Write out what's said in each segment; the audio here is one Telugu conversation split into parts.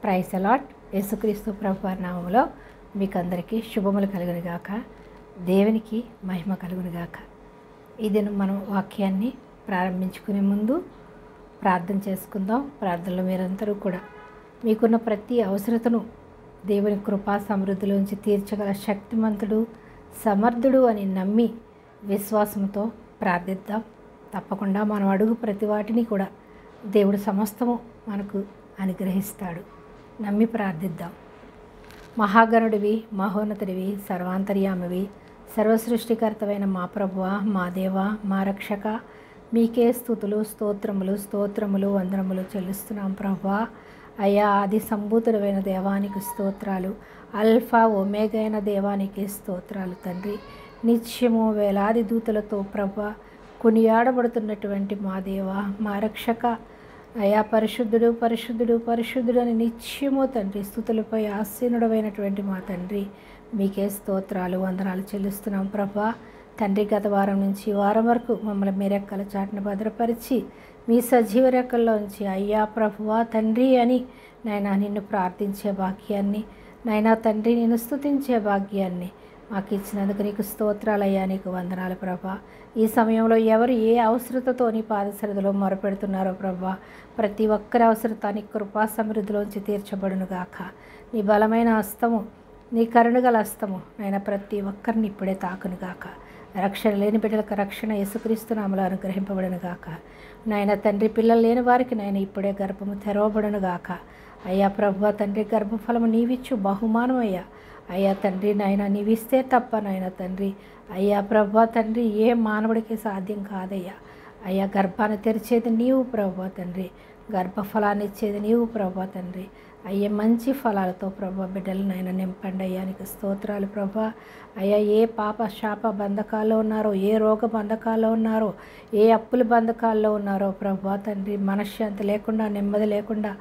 Praise allot. యేసుక్రీస్తు ప్రభువారి నామములో మీకు అందరికీ శుభములు కలుగునుగాక. దేవునికి మహిమ కలుగునుగాక. ఈ దినం మనం వాక్యాన్ని ప్రారంభించుకునే ముందు ప్రార్థన చేసుకుందాం. ప్రార్థనలో మీరందరూ కూడా మీకున్న ప్రతి అవసరతను దేవుని కృపా సమృద్ధిలోంచి తీర్చగల శక్తిమంతుడు, సమర్థుడు అని నమ్మి విశ్వాసంతో ప్రార్థిద్దాం. తప్పకుండా మనం అడుగు ప్రతి వాటిని కూడా దేవుడు సమస్తము మనకు అనుగ్రహిస్తాడు. నమ్మి ప్రార్థిద్దాం. మహాగణుడివి, మహోన్నతుడివి, సర్వాంతర్యామివి, సర్వసృష్టికర్తవైన మా ప్రభువ, మా దేవ, మా రక్షక, మీకే స్తుతులు, స్తోత్రములు, వందనములు చెల్లిస్తున్నాం ప్రభువా. అయ్యా, ఆది సంభూతుడైన దేవానికి స్తోత్రాలు, అల్ఫా ఒమేగా అయిన దేవానికి స్తోత్రాలు తండ్రి. నిత్యము వేలాది దూతలతో ప్రభువా కొనియాడబడుతున్నటువంటి మా దేవ, మా రక్షక, అయా పరిశుద్ధుడు పరిశుద్ధుడు పరిశుద్ధుడు అని నిత్యము తండ్రి స్తుతులపై ఆసీనుడమైనటువంటి మా తండ్రి, మీకే స్తోత్రాలు, వందనాలు చెల్లిస్తున్నాం ప్రభా. తండ్రి, గత వారం నుంచి వారం వరకు మమ్మల్ని మీ రెక్కల చాటున భద్రపరిచి మీ సజీవ రెక్కల్లోంచి అయ్యా ప్రభువా తండ్రి అని నాయనా నిన్ను ప్రార్థించే భాగ్యాన్ని, నాయనా తండ్రి నిన్ను స్తుతించే భాగ్యాన్ని మాకు ఇచ్చినందుకు నీకు స్తోత్రాలయ్యా, నీకు వందనాలు ప్రభా. ఈ సమయంలో ఎవరు ఏ అవసరతతో నీ పాదసరిధిలో మొరపెడుతున్నారో ప్రభా, ప్రతి ఒక్కరి అవసరత నీ కృపా సమృద్ధిలోంచి తీర్చబడునుగాక. నీ బలమైన హస్తము, నీ కరుణగల హస్తము నాయన ప్రతి ఒక్కరిని ఇప్పుడే తాకునుగాక. రక్షణ లేని బిడ్డలకు రక్షణ యేసుక్రీస్తు నామములో అనుగ్రహింపబడునుగాక. నాయన తండ్రి, పిల్లలు లేని వారికి నాయన ఇప్పుడే గర్భము తెరవబడునుగాక. అయ్యా ప్రభువా తండ్రి, గర్భఫలము నీవిచ్చు బహుమానం అయ్యా. అయ్యా తండ్రి, నాయన నీవిస్తే తప్ప నాయన తండ్రి, అయ్యా ప్రభువా తండ్రి, ఏ మానవుడికి సాధ్యం కాదయ్యా. అయ్యా, గర్భాన్ని తెరిచేది నీవు ప్రభువా తండ్రి, గర్భఫలాన్ని ఇచ్చేది నీవు ప్రభువా తండ్రి. అయ్యా, మంచి ఫలాలతో ప్రభా బిడ్డలు నాయన నింపండి అయ్యా, నీకు స్తోత్రాలు ప్రభా. అయ్యా, ఏ పాప శాప బంధకాల్లో ఉన్నారో, ఏ రోగ బంధకాల్లో ఉన్నారో, ఏ అప్పుల బంధకాల్లో ఉన్నారో ప్రభా తండ్రి, మనశ్శాంతి లేకుండా, నెమ్మది లేకుండా,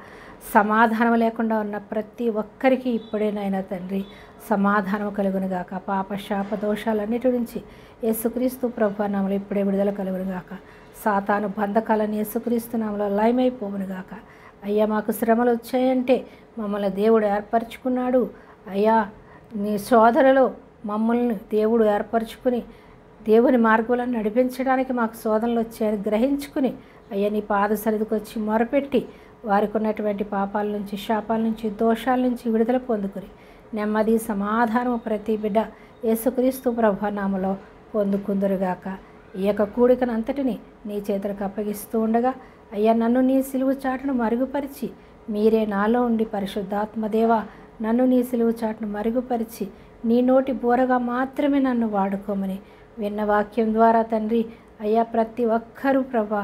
సమాధానం లేకుండా ఉన్న ప్రతి ఒక్కరికి ఇప్పుడేనైనా తండ్రి సమాధానం కలుగునుగాక. పాప శాప దోషాలన్నిటి నుంచి యేసుక్రీస్తు ప్రభువా నామములో ఇప్పుడే విడుదల కలుగునుగాక. సాతాను బంధకాలను యేసుక్రీస్తు నామములో లయమైపోవునుగాక. అయ్యా, మాకు శ్రమలు వచ్చాయంటే మమ్మల్ని దేవుడు ఏర్పరచుకున్నాడు. అయ్యా, నీ శోధనలో మమ్మల్ని దేవుడు ఏర్పరచుకుని దేవుని మార్గంలో నడిపించడానికి మాకు శోధనలు వచ్చాయని గ్రహించుకుని అయ్యా నీ పాద సన్నిధికి వచ్చి మొరపెట్టి వారికి ఉన్నటువంటి పాపాల నుంచి, శాపాల నుంచి, దోషాల నుంచి విడుదల పొందుకుని నెమ్మది సమాధానం ప్రతి బిడ్డ యేసుక్రీస్తు ప్రభువా నామములో పొందుకుందురుగాక. ఈ యొక్క కూడికను అంతటిని నీ చేతులకు అప్పగిస్తూ ఉండగా అయ్యా, నన్ను నీ సిలువు చాటును మరుగుపరిచి మీరే నాలో ఉండి పరిశుద్ధాత్మదేవ నన్ను నీ సిలువు చాటును మరుగుపరిచి నీ నోటి బోరగా మాత్రమే నన్ను వాడుకోమని విన్న వాక్యం ద్వారా తండ్రి అయ్యా, ప్రతి ఒక్కరూ ప్రభా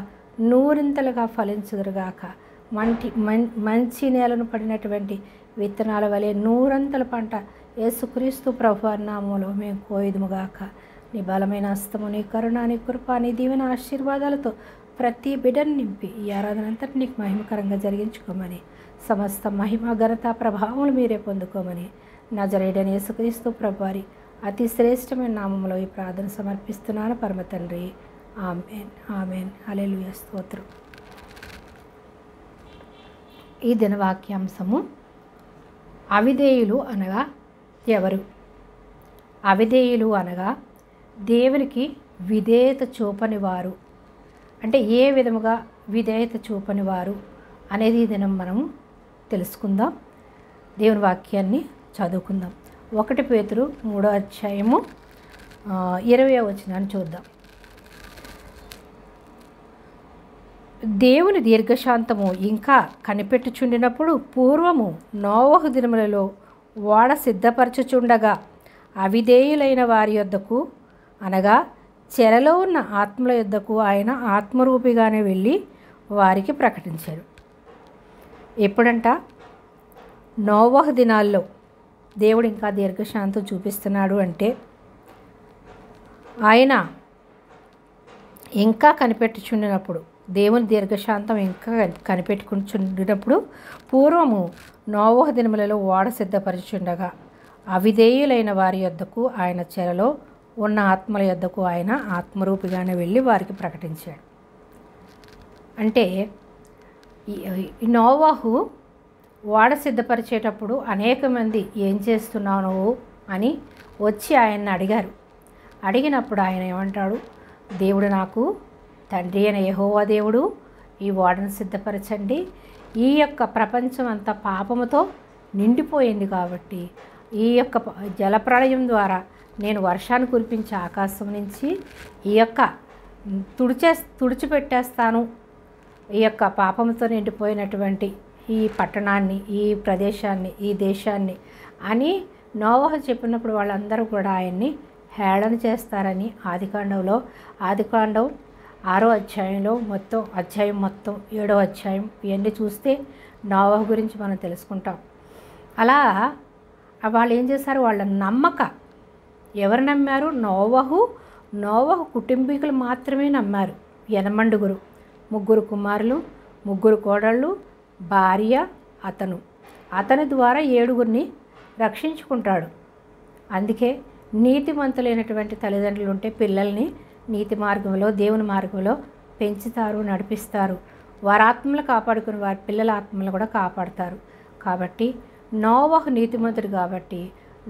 నూరింతలుగా ఫలించుదురుగాక. మంచి నేలను పడినటువంటి విత్తనాల వలె నూరంతల పంట యేసుక్రీస్తు ప్రభువారి నామములో మేము కోయుదుముగాక. నీ బలమైన హస్తము, నీ కరుణ, నీ కృప, నీ దీవెన ఆశీర్వాదాలతో ప్రతి బిడ్డను నింపి ఈ ఆరాధన అంతటి నీకు మహిమకరంగా జరిగించుకోమని, సమస్త మహిమ ఘనత ప్రభావములు మీరే పొందుకోమని నజరేయుడైన యేసుక్రీస్తు ప్రభువారి అతి శ్రేష్టమైన నామములో ఈ ప్రార్థన సమర్పిస్తున్నాను పరమ తండ్రి. ఆమేన్, ఆమేన్, హల్లెలూయా, స్తోత్రం. ఈ దినవాక్యాంశము అవిధేయులు అనగా ఎవరు? అవిధేయులు అనగా దేవునికి విధేయత చూపని వారు. అంటే ఏ విధముగా విధేయత చూపని వారు అనేది ఈ దినం మనము తెలుసుకుందాం. దేవుని వాక్యాన్ని చదువుకుందాం. 1 పేతురు 3వ అధ్యాయము 20వ వచనాన్ని చూద్దాం. దేవుని దీర్ఘశాంతము ఇంకా కనిపెట్టుచుండినప్పుడు పూర్వము నోవహు దినములలో ఓడ సిద్ధపరచుచుండగా అవిధేయులైన వారి యొద్దకు అనగా చెరలో ఉన్న ఆత్మల యొద్దకు ఆయన ఆత్మరూపిగానే వెళ్ళి వారికి ప్రకటించాడు. ఎప్పుడంట? నోవహు దినాల్లో దేవుడు ఇంకా దీర్ఘశాంతం చూపిస్తున్నాడు అంటే ఆయన ఇంకా కనిపెట్టుచుండినప్పుడు, దేవుని దీర్ఘశాంతం ఇంకా కనిపెట్టుకుంటున్నప్పుడు పూర్వము నోవహు దినములలో ఓడ సిద్ధపరచుండగా అవిధేయులైన వారి యొద్దకు ఆయన చెరలో ఉన్న ఆత్మల యొద్దకు ఆయన ఆత్మరూపిగానే వెళ్ళి వారికి ప్రకటించాడు. అంటే ఈ నోవహు ఓడ సిద్ధపరిచేటప్పుడు అనేక మంది ఏం చేస్తున్నావు నువ్వు అని వచ్చి ఆయన్ని అడిగారు. అడిగినప్పుడు ఆయన ఏమంటాడు, దేవుడు నాకు తండ్రి అయిన యెహోవా దేవుడు ఈ ఓడను సిద్ధపరచండి, ఈ యొక్క ప్రపంచం అంతా పాపముతో నిండిపోయింది కాబట్టి ఈ యొక్క జలప్రళయం ద్వారా నేను వర్షాన్ని కురిపించే ఆకాశం నుంచి ఈ యొక్క తుడిచిపెట్టేస్తాను ఈ యొక్క పాపంతో నిండిపోయినటువంటి ఈ పట్టణాన్ని, ఈ ప్రదేశాన్ని, ఈ దేశాన్ని అని నోవహు చెప్పినప్పుడు వాళ్ళందరూ కూడా ఆయన్ని హేళన చేస్తారని ఆదికాండం 6వ అధ్యాయంలో అధ్యాయం మొత్తం 7వ అధ్యాయం ఇవన్నీ చూస్తే నోవహు గురించి మనం తెలుసుకుంటాం. అలా వాళ్ళు ఏం చేశారు, వాళ్ళ నమ్మక ఎవరు నమ్మారు? నోవహు కుటుంబీకులు మాత్రమే నమ్మారు. 8 3 కుమారులు, 3 కోడళ్ళు, భార్య, అతని ద్వారా 7 రక్షించుకుంటాడు. అందుకే నీతిమంతులైనటువంటి తల్లిదండ్రులు ఉంటే పిల్లల్ని నీతి మార్గంలో, దేవుని మార్గంలో పెంచుతారు, నడిపిస్తారు. వారి ఆత్మలు కాపాడుకుని వారి పిల్లల ఆత్మలు కూడా కాపాడుతారు. కాబట్టి నోవహు నీతిమంతుడు కాబట్టి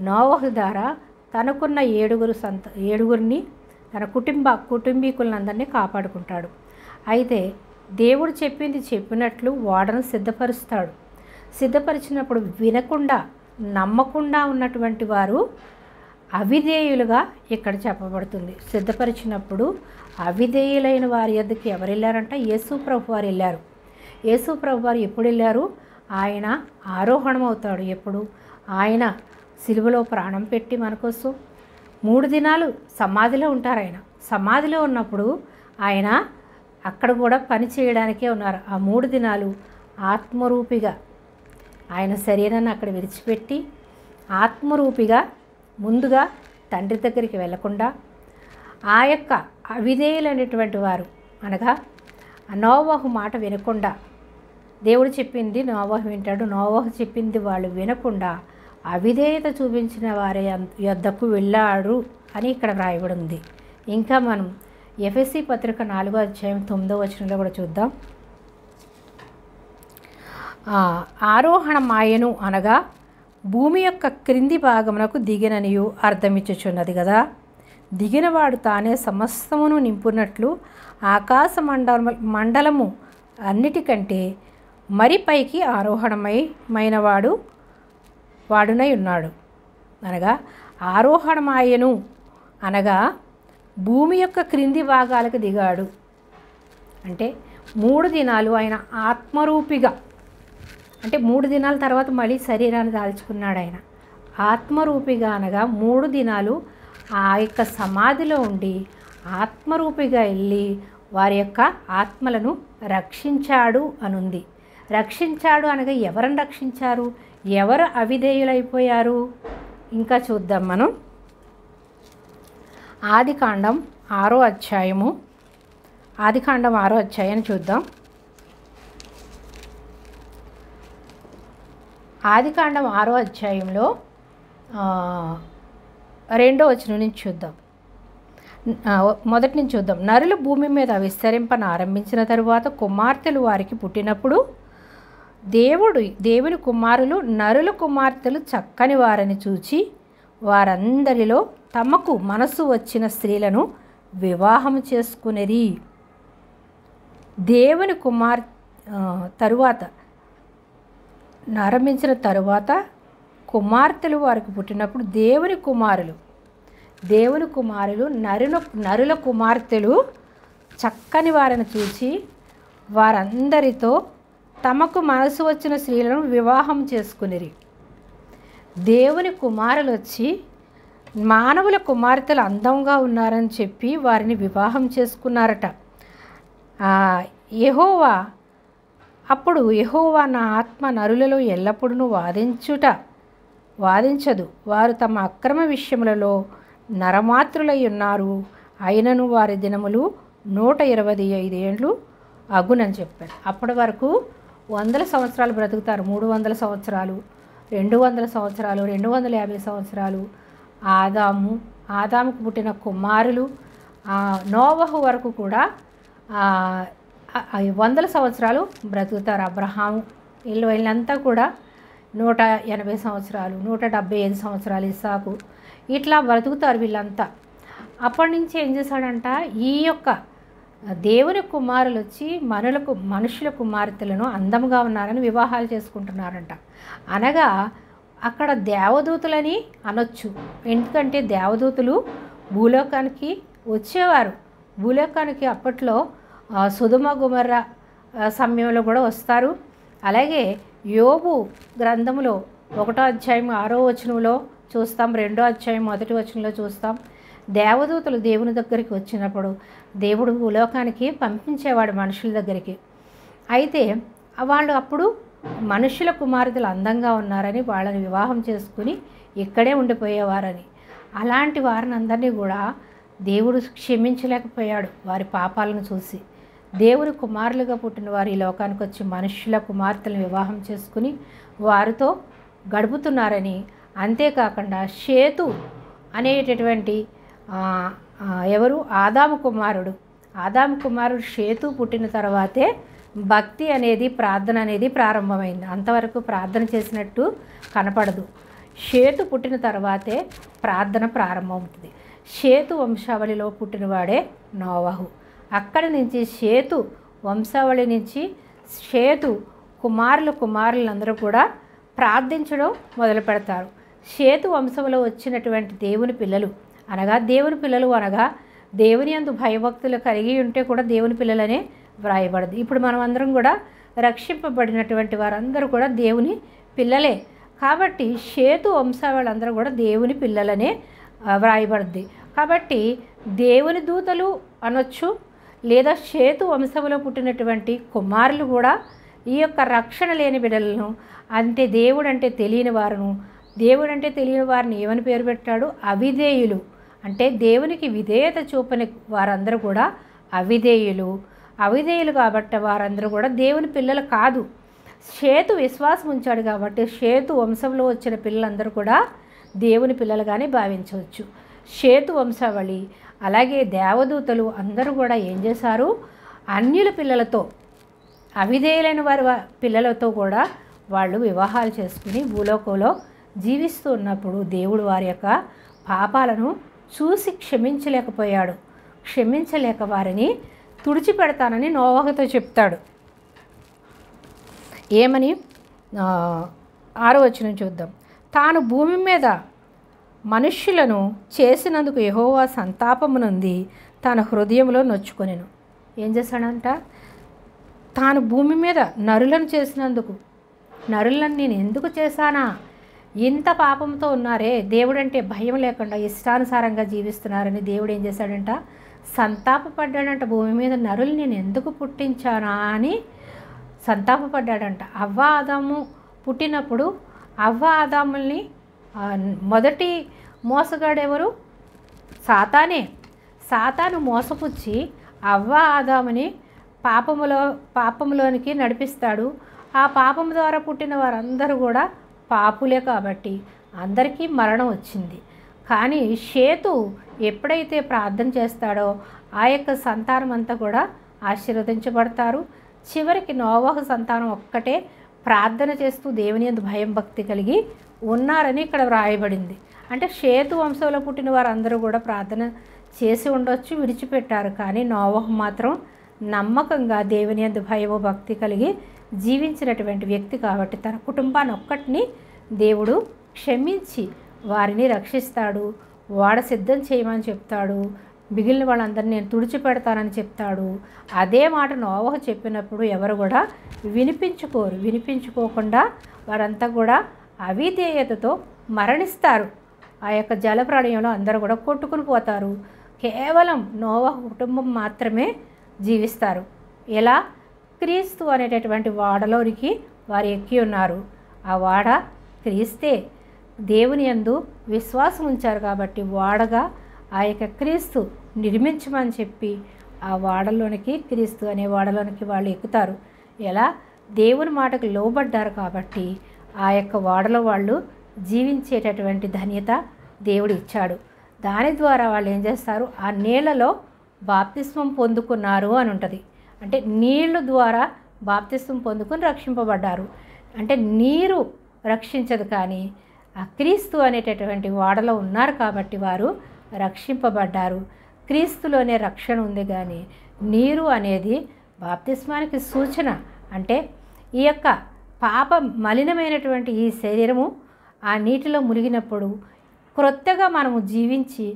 నోవహు ద్వారా తనకున్న 7 తన కుటుంబీకులందరినీ కాపాడుకుంటాడు. అయితే దేవుడు చెప్పినట్లు ఓడను సిద్ధపరుస్తాడు. సిద్ధపరిచినప్పుడు వినకుండా నమ్మకుండా ఉన్నటువంటి వారు అవిధేయులుగా ఇక్కడ చెప్పబడుతుంది. సిద్ధపరిచినప్పుడు అవిధేయులైన వారి యొద్దకు ఎవరు వెళ్ళారంట? యేసు ప్రభు వారు వెళ్ళారు. యేసు ప్రభు వారు ఎప్పుడు వెళ్ళారు? ఆయన ఆరోహణం అవుతాడు. ఎప్పుడు? ఆయన సిలువలో ప్రాణం పెట్టి మన కోసం 3 దినాలు సమాధిలో ఉంటారు. ఆయన సమాధిలో ఉన్నప్పుడు ఆయన అక్కడ కూడా పని చేయడానికే ఉన్నారు. ఆ 3 దినాలు ఆత్మరూపిగా ఆయన శరీరాన్ని అక్కడ విడిచిపెట్టి ఆత్మరూపిగా ముందుగా తండ్రి దగ్గరికి వెళ్లకుండా ఆ యొక్క అవిధేయులైనటువంటి వారు అనగా నోవహు మాట వినకుండా, దేవుడు చెప్పింది నోవహు వింటాడు, నోవహు చెప్పింది వాళ్ళు వినకుండా అవిధేయత చూపించిన వారి యొద్దకు వెళ్ళాడు అని ఇక్కడ వ్రాయబడి ఉంది. ఇంకా మనం ఎఫెసీ పత్రిక 4వ అధ్యాయం 9వ వచనంలో కూడా చూద్దాం. ఆరోహణమాయను అనగా భూమి యొక్క క్రింది భాగమునకు దిగిననియు అర్థమిచ్చుచున్నది కదా. దిగినవాడు తానే సమస్తమును నింపునట్లు ఆకాశ మండలము అన్నిటికంటే మరి పైకి వాడునై ఉన్నాడు. అనగా ఆరోహణమాయను అనగా భూమి యొక్క క్రింది భాగాలకు దిగాడు. అంటే 3 దినాలు ఆయన ఆత్మరూపిగా, అంటే 3 దినాల తర్వాత మళ్ళీ శరీరాన్ని దాల్చుకున్నాడు. ఆయన ఆత్మరూపిగా అనగా 3 దినాలు ఆ యొక్క సమాధిలో ఉండి ఆత్మరూపిగా వెళ్ళి వారి యొక్క ఆత్మలను రక్షించాడు అనుంది. రక్షించాడు అనగా ఎవరిని రక్షించారు? ఎవరు అవిధేయులైపోయారు? ఇంకా చూద్దాం మనం. ఆదికాండం 6వ అధ్యాయం చూద్దాం. ఆదికాండం 6వ అధ్యాయంలో 2వ వచనం నుంచి చూద్దాం. మొదటి నుంచి చూద్దాం. నరులు భూమి మీద విస్తరింపనారంభించిన తరువాత కుమార్తెలు వారికి పుట్టినప్పుడు దేవుని కుమారులు నరుల కుమార్తెలు చక్కని వారని చూచి వారందరిలో తమకు మనసు వచ్చిన స్త్రీలను వివాహం చేసుకునేది. దేవుని తరువాత ఆరంభించిన తరువాత కుమార్తెలు వారికి పుట్టినప్పుడు దేవుని కుమారులు నరుల కుమార్తెలు చక్కని వారిని చూచి వారందరితో తమకు మనసు వచ్చిన స్త్రీలను వివాహం చేసుకునిరి. దేవుని కుమారులు వచ్చి మానవుల కుమార్తెలు అందంగా ఉన్నారని చెప్పి వారిని వివాహం చేసుకున్నారట. యెహోవా నా ఆత్మ నరులలో ఎల్లప్పుడూ వాదించదు. వారు తమ అక్రమ విషయములలో నరమాత్రులై ఉన్నారు. అయినను వారి దినములు 125 ఏండ్లు అగునని చెప్పారు. అప్పటి వరకు 100 సంవత్సరాలు బ్రతుకుతారు. 300 సంవత్సరాలు, 200 సంవత్సరాలు, 250 సంవత్సరాలు. ఆదాముకు పుట్టిన కుమారులు నోవహు వరకు కూడా 100 సంవత్సరాలు బ్రతుకుతారు. అబ్రహాము వీళ్ళంతా కూడా 180 సంవత్సరాలు, 175 సంవత్సరాలు ఇస్సాకు ఇట్లా బ్రతుకుతారు వీళ్ళంతా. అప్పటి నుంచి ఏం చేశాడంట, ఈ యొక్క దేవుని కుమారులు వచ్చి మనుషుల కుమార్తెలను అందముగా ఉన్నారని వివాహాలు చేసుకుంటున్నారంట. అనగా అక్కడ దేవదూతులని అనొచ్చు. ఎందుకంటే దేవదూతులు భూలోకానికి వచ్చేవారు. భూలోకానికి అప్పట్లో సొదొమ గొమొర్ర సమయంలో కూడా వస్తారు. అలాగే యోబు గ్రంథంలో 1వ అధ్యాయం 6వ వచనంలో చూస్తాం, 2వ అధ్యాయం 1వ వచనంలో చూస్తాం. దేవదూతలు దేవుని దగ్గరికి వచ్చినప్పుడు దేవుడు భూలోకానికి పంపించేవాడు మనుషుల దగ్గరికి. అయితే వాళ్ళు అప్పుడు మనుషుల కుమార్తెలు అందంగా ఉన్నారని వాళ్ళని వివాహం చేసుకుని ఇక్కడే ఉండిపోయేవారని, అలాంటి వారిని అందరినీ కూడా దేవుడు క్షమించలేకపోయాడు. వారి పాపాలను చూసి దేవుని కుమారులుగా పుట్టిన వారు ఈ లోకానికి వచ్చి మనుషుల కుమార్తెలను వివాహం చేసుకుని వారితో గడుపుతున్నారని, అంతేకాకుండా షేతు అనేటటువంటి ఎవరు ఆదాము కుమారుడు షేతు పుట్టిన తర్వాతే భక్తి అనేది, ప్రార్థన అనేది ప్రారంభమైంది. అంతవరకు ప్రార్థన చేసినట్టు కనపడదు. షేతు పుట్టిన తర్వాతే ప్రార్థన ప్రారంభమవుతుంది. షేతు వంశావళిలో పుట్టినవాడే నోవహు. అక్కడి నుంచి షేతు వంశావళి నుంచి షేతు కుమారులందరూ కూడా ప్రార్థించడం మొదలు పెడతారు. షేతు వంశంలో వచ్చినటువంటి దేవుని పిల్లలు అనగా దేవుని యందు భయభక్తులు కలిగి ఉంటే కూడా దేవుని పిల్లలనే వ్రాయబడదు. ఇప్పుడు మనం అందరం కూడా రక్షింపబడినటువంటి వారందరూ కూడా దేవుని పిల్లలే. కాబట్టి షేతు వంశావళందరూ కూడా దేవుని పిల్లలనే వ్రాయబడుద్ది. కాబట్టి దేవుని దూతలు అనొచ్చు, లేదా షేతు వంశంలో పుట్టినటువంటి కుమారులు కూడా ఈ యొక్క రక్షణ లేని బిడ్డలను, అంటే దేవుడంటే తెలియని వారిని ఏమని పేరు పెట్టాడు? అవిధేయులు. అంటే దేవునికి విధేయత చూపని వారందరూ కూడా అవిధేయులు కాబట్టి వారందరూ కూడా దేవుని పిల్లలు కాదు. షేతు విశ్వాసం ఉంచాడు కాబట్టి షేతు వంశంలో వచ్చిన పిల్లలందరూ కూడా దేవుని పిల్లలుగానే భావించవచ్చు. షేతు వంశావళి అలాగే దేవదూతలు అందరూ కూడా ఏం చేశారు? అన్యుల పిల్లలతో, అవిధేయులైన వారి పిల్లలతో కూడా వాళ్ళు వివాహాలు చేసుకుని భూలోకంలో జీవిస్తూ ఉన్నప్పుడు దేవుడు వారి యొక్క పాపాలను చూసి క్షమించలేక వారిని తుడిచిపెడతానని నోవహుతో చెప్తాడు. ఏమని? 6వ వచనం చూద్దాం. తాను భూమి మీద మనుష్యులను చేసినందుకు యెహోవా సంతాపమునుంది తన హృదయంలో నొచ్చుకొనెను. ఏం చేశాడంట? తాను భూమి మీద నరులను చేసినందుకు, నరులను నేను ఎందుకు చేశానా? ఇంత పాపంతో ఉన్నారే, దేవుడంటే భయం లేకుండా ఇష్టానుసారంగా జీవిస్తున్నారని దేవుడు ఏం చేశాడంట? సంతాపపడ్డాడంట. భూమి మీద నరులు నేను ఎందుకు పుట్టించానా అని సంతాపపడ్డాడంట. అవ్వ ఆదాము పుట్టినప్పుడు అవ్వ ఆదాముల్ని మొదటి మోసగాడెవరు? సాతాను మోసపుచ్చి అవ్వ ఆదాముని పాపములోనికి నడిపిస్తాడు. ఆ పాపం ద్వారా పుట్టిన వారందరూ కూడా పాపులే కాబట్టి అందరికీ మరణం వచ్చింది. కానీ షేతు ఎప్పుడైతే ప్రార్థన చేస్తాడో ఆ యొక్క సంతానం అంతా కూడా ఆశీర్వదించబడతారు. చివరికి నోవహు సంతానం ఒక్కటే ప్రార్థన చేస్తూ దేవుని యందు భయం భక్తి కలిగి ఉన్నారని ఇక్కడ వ్రాయబడింది. అంటే షేతు వంశంలో పుట్టిన వారందరూ కూడా ప్రార్థన చేసి ఉండొచ్చు, విడిచిపెట్టారు. కానీ నోవహు మాత్రం నమ్మకంగా దేవుని యందు భయము భక్తి కలిగి జీవించినటువంటి వ్యక్తి కాబట్టి తన కుటుంబాన్ని ఒక్కటిని దేవుడు క్షమించి వారిని రక్షిస్తాడు. వాడ సిద్ధం చేయమని చెప్తాడు. మిగిలిన వాళ్ళందరినీ నేను తుడిచిపెడతానని చెప్తాడు. అదే మాట నోవహు చెప్పినప్పుడు ఎవరు కూడా వినిపించుకోకుండా వారంతా కూడా అవిధేయతతో మరణిస్తారు. ఆ యొక్క జలప్రళయంలో అందరూ కూడా కొట్టుకుని పోతారు. కేవలం నోవహు కుటుంబం మాత్రమే జీవిస్తారు. ఎలా? క్రీస్తు అనేటటువంటి వాడలోనికి వారు ఎక్కి ఉన్నారు. ఆ వాడ క్రీస్తే. దేవుని యందు విశ్వాసం ఉంచారు కాబట్టి వాడగా ఆ యొక్క క్రీస్తు నిర్మించమని చెప్పి ఆ వాడలోనికి, క్రీస్తు అనే వాడలోనికి వాళ్ళు ఎక్కుతారు. ఎలా? దేవుని మాటకు లోబడ్డారు కాబట్టి ఆ యొక్క వాడలో వాళ్ళు జీవించేటటువంటి ధన్యత దేవుడు ఇచ్చాడు. దాని ద్వారా వాళ్ళు ఏం చేస్తారు? ఆ నీళ్ళలో బాప్తిస్మం పొందుకున్నారు అని ఉంటుంది. అంటే నీళ్ళు ద్వారా బాప్తిస్మం పొందుకొని రక్షింపబడ్డారు. అంటే నీరు రక్షించదు, కానీ ఆ క్రీస్తు అనేటటువంటి ఓడలో ఉన్నారు కాబట్టి వారు రక్షింపబడ్డారు. క్రీస్తులోనే రక్షణ ఉంది, కానీ నీరు అనేది బాప్తిస్మానికి సూచన. అంటే ఈ యొక్క పాప మలినమైనటువంటి ఈ శరీరము ఆ నీటిలో మునిగినప్పుడు క్రొత్తగా మనము జీవించి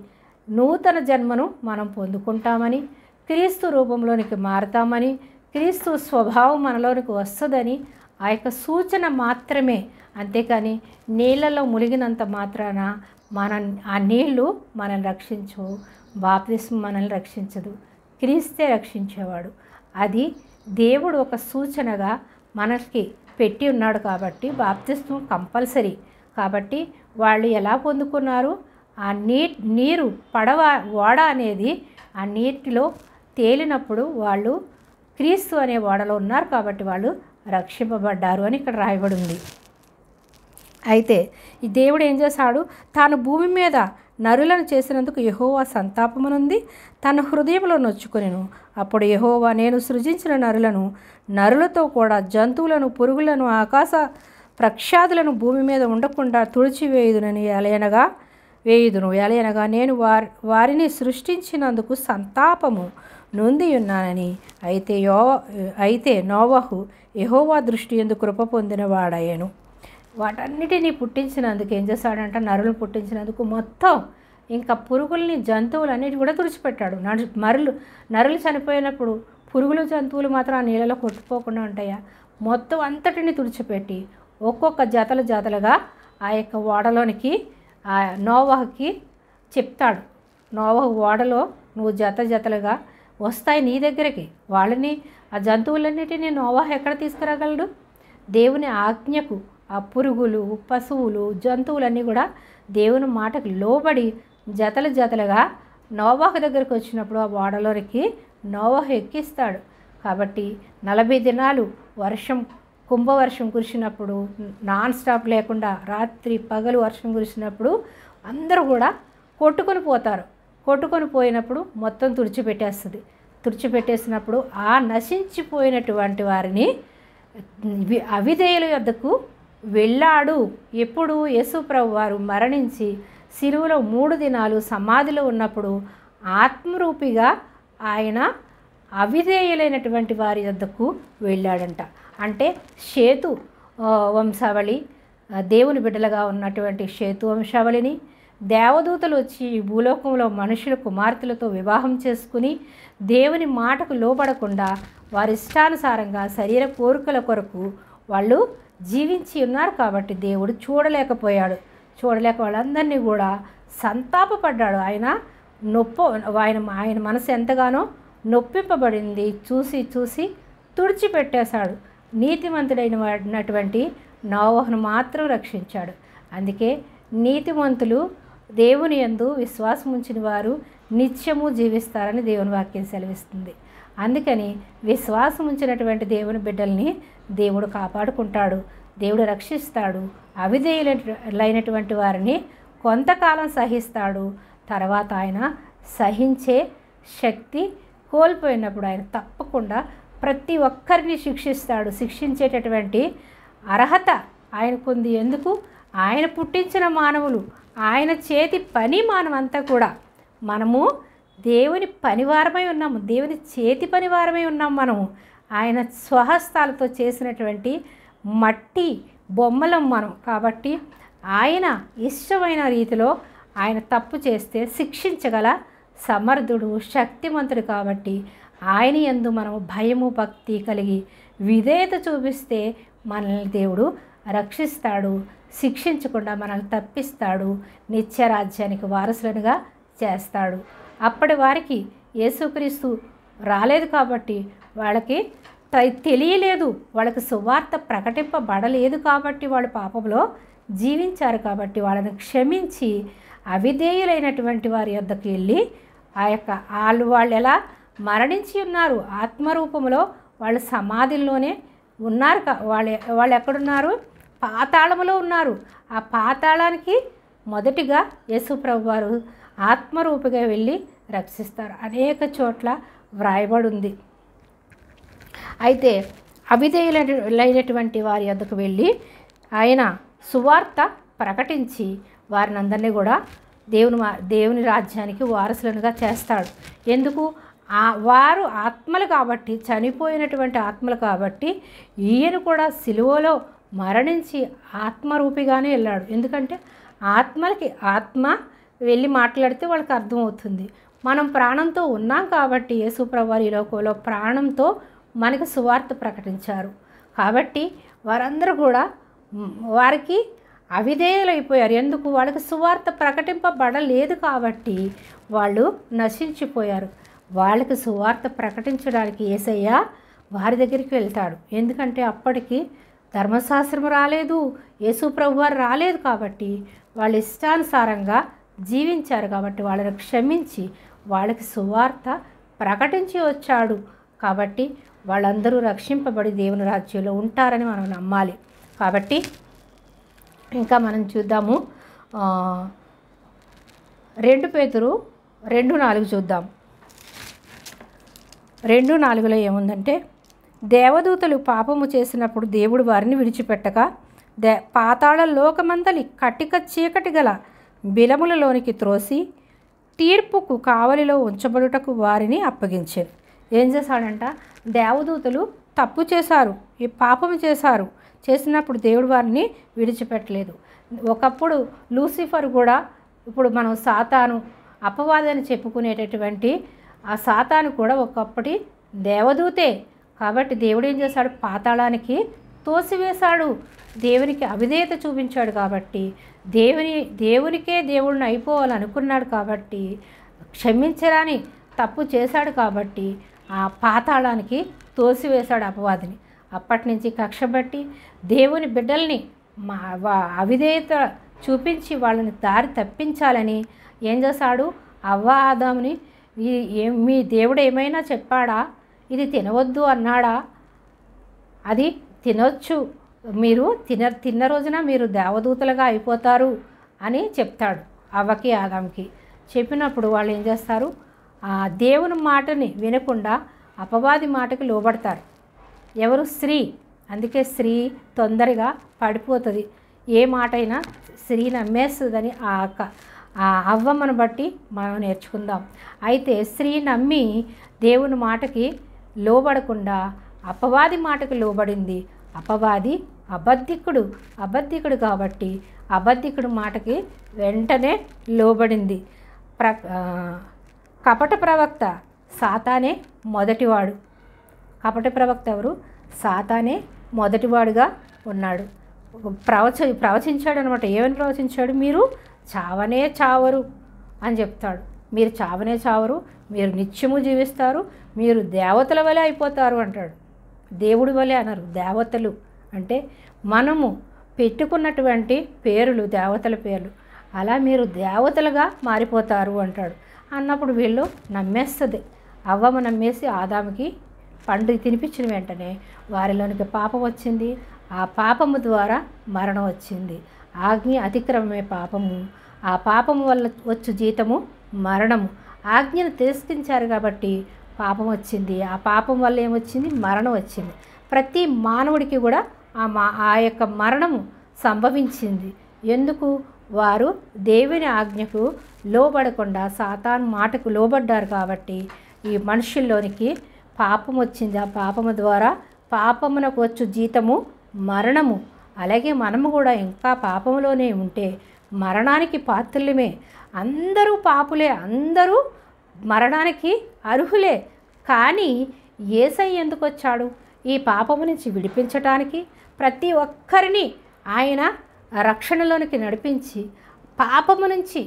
నూతన జన్మను మనం పొందుకుంటామని, క్రీస్తు రూపంలోనికి మారుతామని, క్రీస్తు స్వభావం మనలోనికి వస్తుందని ఆ యొక్క సూచన మాత్రమే. అంతేకాని నీళ్ళలో మునిగినంత మాత్రాన ఆ నీళ్లు మనల్ని రక్షించవు, బాప్తిస్మం మనల్ని రక్షించదు, క్రీస్తే రక్షించేవాడు. అది దేవుడు ఒక సూచనగా మనకి పెట్టి ఉన్నాడు కాబట్టి బాప్తిస్మం కంపల్సరీ. కాబట్టి వాళ్ళు ఎలా పొందుకున్నారు? ఆ నీరు ఓడ అనేది ఆ నీటిలో తేలినప్పుడు వాళ్ళు క్రీస్తు అనే ఓడలో ఉన్నారు కాబట్టి వాళ్ళు రక్షింపబడ్డారు అని ఇక్కడ రాయబడి ఉంది. అయితే ఈ దేవుడు ఏం చేశాడు? తాను భూమి మీద నరులను చేసినందుకు యెహోవా సంతాపమునుంది తన హృదయంలో నొచ్చుకొనెను. అప్పుడు యెహోవా, నేను సృజించిన నరులతో కూడా జంతువులను, పురుగులను, ఆకాశ ప్రక్షాదులను భూమి మీద ఉండకుండా తుడిచివేయుదునని ఎలయనగా నేను వారిని సృష్టించినందుకు సంతాపము నొంది ఉన్నానని. అయితే నోవహు యెహోవా దృష్టి యందు కృప పొందినవాడాయను. వాటన్నిటినీ పుట్టించినందుకు ఏం చేశాడంట? నరులను పుట్టించినందుకు మొత్తం ఇంకా పురుగుల్ని, జంతువులన్నిటి కూడా తుడిచిపెట్టాడు. నరులు చనిపోయినప్పుడు పురుగులు, జంతువులు మాత్రం ఆ నీళ్ళలో కొట్టుకోకుండా ఉంటాయా? మొత్తం అంతటిని తుడిచిపెట్టి ఒక్కొక్క జతలుగా ఆ యొక్క ఓడలోనికి ఆ నోవహుకి చెప్తాడు. నోవహు ఓడలో నువ్వు జతలుగా వస్తాయి నీ దగ్గరికి. వాళ్ళని, ఆ జంతువులన్నిటినీ నోవహు ఎక్కడ తీసుకురాగలడు? దేవుని ఆజ్ఞకు ఆ పురుగులు, పశువులు, జంతువులన్నీ కూడా దేవుని మాటకు లోబడి జతలుగా నోవహు దగ్గరికి వచ్చినప్పుడు ఆ ఓడలోనికి నోవహు ఎక్కిస్తాడు. కాబట్టి 40 దినాలు కుంభవర్షం కురిసినప్పుడు, నాన్ స్టాప్ లేకుండా రాత్రి పగలు వర్షం కురిసినప్పుడు అందరూ కూడా కొట్టుకొని పోయినప్పుడు మొత్తం తుడిచిపెట్టేసినప్పుడు ఆ నశించిపోయినటువంటి వారిని అవిధేయుల యొద్దకు వెళ్ళాడు. ఎప్పుడు? యేసుప్రభు వారు మరణించి శిలువలో 3 దినాలు సమాధిలో ఉన్నప్పుడు ఆత్మరూపిగా ఆయన అవిధేయులైనటువంటి వారి యొద్దకు వెళ్ళాడంట. అంటే షేతు వంశావళి, దేవుని బిడ్డలుగా ఉన్నటువంటి షేతు వంశావళిని దేవదూతలు వచ్చి భూలోకంలో మనుషుల కుమార్తెలతో వివాహం చేసుకుని దేవుని మాటకు లోబడకుండా వారి ఇష్టానుసారంగా శరీర కోరికల కొరకు వాళ్ళు జీవించి ఉన్నారు. కాబట్టి దేవుడు చూడలేక వాళ్ళందరినీ కూడా సంతాపపడ్డాడు. ఆయన మనసు ఎంతగానో నొప్పింపబడింది. చూసి తుడిచిపెట్టేశాడు. నీతిమంతుడైనటువంటి నోవహును మాత్రం రక్షించాడు. అందుకే నీతిమంతులు దేవుని యందు విశ్వాసం ఉంచిన వారు నిత్యము జీవిస్తారని దేవుని వాక్యం సెలవిస్తుంది. అందుకని విశ్వాసం ఉంచినటువంటి దేవుని బిడ్డల్ని దేవుడు కాపాడుకుంటాడు, దేవుడు రక్షిస్తాడు. అవిధేయులైనటువంటి వారిని కొంతకాలం సహిస్తాడు. తర్వాత ఆయన సహించే శక్తి కోల్పోయినప్పుడు ఆయన తప్పకుండా ప్రతి ఒక్కరిని శిక్షిస్తాడు. శిక్షించేటటువంటి అర్హత ఆయనకుంది. ఎందుకు? ఆయన పుట్టించిన మానవులు, ఆయన చేతి పని మానవంతా కూడా మనము దేవుని పనివారమై ఉన్నాము, దేవుని చేతి పనివారమై ఉన్నాము. మనము ఆయన స్వహస్తాలతో చేసినటువంటి మట్టి బొమ్మలం మనం. కాబట్టి ఆయన ఇష్టమైన రీతిలో ఆయన తప్పు చేస్తే శిక్షించగల సమర్థుడు, శక్తిమంతుడు. కాబట్టి ఆయన యందు మనము భయము, భక్తి కలిగి విధేయత చూపిస్తే మనల్ని దేవుడు రక్షిస్తాడు, శిక్షించకుండా మనల్ని తప్పిస్తాడు, నిత్యరాజ్యానికి వారసులనుగా చేస్తాడు. అప్పటి వారికి యేసుక్రీస్తు రాలేదు కాబట్టి వాళ్ళకి తెలియలేదు, వాళ్ళకి సువార్త ప్రకటింపబడలేదు కాబట్టి వాళ్ళు పాపంలో జీవించారు. కాబట్టి వాళ్ళని క్షమించి అవిధేయులైనటువంటి వారి యొద్దకు వెళ్ళి ఆ యొక్క వాళ్ళు ఎలా మరణించి ఉన్నారు, ఆత్మరూపంలో వాళ్ళు సమాధిలోనే ఉన్నారు. వాళ్ళు ఎక్కడున్నారు? పాతాళములో ఉన్నారు. ఆ పాతాళానికి మొదటిగా యేసుప్రభు వారు ఆత్మరూపిగా వెళ్ళి రక్షిస్తారు. అనేక చోట్ల వ్రాయబడి ఉంది. అయితే అవిధేయులైనటువంటి వారి వద్దకు వెళ్ళి ఆయన సువార్త ప్రకటించి వారిని అందరినీ కూడా దేవుని రాజ్యానికి వారసులనుగా చేస్తాడు. ఎందుకు? వారు ఆత్మలు కాబట్టి, చనిపోయినటువంటి ఆత్మలు కాబట్టి ఈయన కూడా సిలువలో మరణించి ఆత్మరూపిగానే వెళ్ళాడు. ఎందుకంటే ఆత్మలకి ఆత్మ వెళ్ళి మాట్లాడితే వాళ్ళకి అర్థమవుతుంది. మనం ప్రాణంతో ఉన్నాం కాబట్టి యేసుప్రభువారు ఈ లోకంలో ప్రాణంతో మనకి సువార్త ప్రకటించారు. కాబట్టి వారందరూ కూడా వారికి అవిధేయులైపోయారు. ఎందుకు? వాళ్ళకి సువార్త ప్రకటింపబడలేదు కాబట్టి వాళ్ళు నశించిపోయారు. వాళ్ళకి సువార్త ప్రకటించడానికి యేసయ్య వారి దగ్గరికి వెళ్తాడు. ఎందుకంటే అప్పటికి ధర్మశాస్త్రం రాలేదు, యేసుప్రభువారు రాలేదు కాబట్టి వాళ్ళ ఇష్టానుసారంగా జీవించారు. కాబట్టి వాళ్ళని క్షమించి వాళ్ళకి సువార్త ప్రకటించి వచ్చాడు. కాబట్టి వాళ్ళందరూ రక్షింపబడి దేవుని రాజ్యంలో ఉంటారని మనం నమ్మాలి. కాబట్టి ఇంకా మనం చూద్దాము, 2 పేతురు 2:4 చూద్దాం. 2:4లో ఏముందంటే, దేవదూతలు పాపము చేసినప్పుడు దేవుడు వారిని విడిచిపెట్టక పాతాళ లోకమందలి కటిక చీకటి గల బిలములలోనికి త్రోసి తీర్పుకు కావలిలో ఉంచబడుటకు వారిని అప్పగించారు. ఏం చేశాడంట? దేవదూతలు తప్పు చేశారు, ఈ పాపము చేసినప్పుడు దేవుడు వారిని విడిచిపెట్టలేదు. ఒకప్పుడు లూసిఫర్ కూడా, ఇప్పుడు మనం సాతాను అపవాదని చెప్పుకునేటటువంటి ఆ సాతాను కూడా ఒకప్పటి దేవదూతే. కాబట్టి దేవుడు ఏం చేశాడు? పాతాళానికి తోసివేశాడు. దేవునికి అవిధేయత చూపించాడు కాబట్టి, దేవునికే దేవుడిని అయిపోవాలనుకున్నాడు కాబట్టి, క్షమించరాని తప్పు చేశాడు కాబట్టి ఆ పాతాళానికి తోసివేశాడు అపవాదిని. అప్పటి నుంచి కక్షబట్టి దేవుని బిడ్డల్ని అవిధేయత చూపించి వాళ్ళని దారి తప్పించాలని ఏం చేశాడు? అవ్వ ఆదాముని, మీ దేవుడు ఏమైనా చెప్పాడా? ఇది తినవద్దు అన్నాడా? అది తినొచ్చు, మీరు తిన్న రోజున మీరు దేవదూతలుగా అయిపోతారు అని చెప్తాడు అవ్వకి ఆదాంకి. చెప్పినప్పుడు వాళ్ళు ఏం చేస్తారు? ఆ దేవుని మాటని వినకుండా అపవాది మాటకి లోబడతారు. ఎవరు? స్త్రీ. అందుకే స్త్రీ తొందరగా పడిపోతుంది. ఏ మాట అయినా స్త్రీ నమ్మేస్తుందని ఆ అవ్వమ్మను బట్టి మనం నేర్చుకుందాం. అయితే స్త్రీ నమ్మి దేవుని మాటకి లోబడకుండా అపవాది మాటకి లోబడింది. అపవాది అబద్ధికుడు కాబట్టి అబద్ధికుడు మాటకి వెంటనే లోబడింది. కపట ప్రవక్త సాతానే మొదటివాడు. కపట ప్రవక్త ఎవరు? సాతానే మొదటివాడుగా ఉన్నాడు. ప్రవచించాడు అనమాట. ఏమని ప్రవచించాడు? మీరు చావనే చావరు అని చెప్తాడు. మీరు చావనే చావరు, మీరు నిత్యము జీవిస్తారు, మీరు దేవతల వలె అయిపోతారు అంటాడు. దేవుడి వలె అనరు, దేవతలు అంటే మనము పెట్టుకున్నటువంటి పేర్లు, దేవతల పేర్లు. అలా మీరు దేవతలుగా మారిపోతారు అంటాడు. అన్నప్పుడు వీళ్ళు నమ్మేస్తుంది. అవ్వమ్మ నమ్మేసి ఆదాముకి పండు తినిపించిన వెంటనే వారిలోనికి పాపం వచ్చింది. ఆ పాపము ద్వారా మరణం వచ్చింది. ఆజ్ఞ అతిక్రమమే పాపము, ఆ పాపము వల్ల వచ్చు జీతము మరణము. ఆజ్ఞను తిరస్కరించారు కాబట్టి పాపం వచ్చింది. ఆ పాపం వల్ల ఏమొచ్చింది? మరణం వచ్చింది. ప్రతి మానవుడికి కూడా ఆ యొక్క మరణము సంభవించింది. ఎందుకు? వారు దేవుని ఆజ్ఞకు లోబడకుండా సాతాను మాటకు లోబడ్డారు కాబట్టి ఈ మనుషుల్లోనికి పాపం వచ్చింది. ఆ పాపము ద్వారా పాపమునకు వచ్చు జీతము మరణము. అలాగే మనము కూడా ఇంకా పాపములోనే ఉంటే మరణానికి పాత్రులమే. అందరూ పాపులే, అందరూ మరణానికి అర్హులే. కానీ యేసయ్య ఎందుకు వచ్చాడు? ఈ పాపము నుంచి విడిపించటానికి. ప్రతి ఒక్కరిని ఆయన రక్షణలోనికి నడిపించి పాపము నుంచి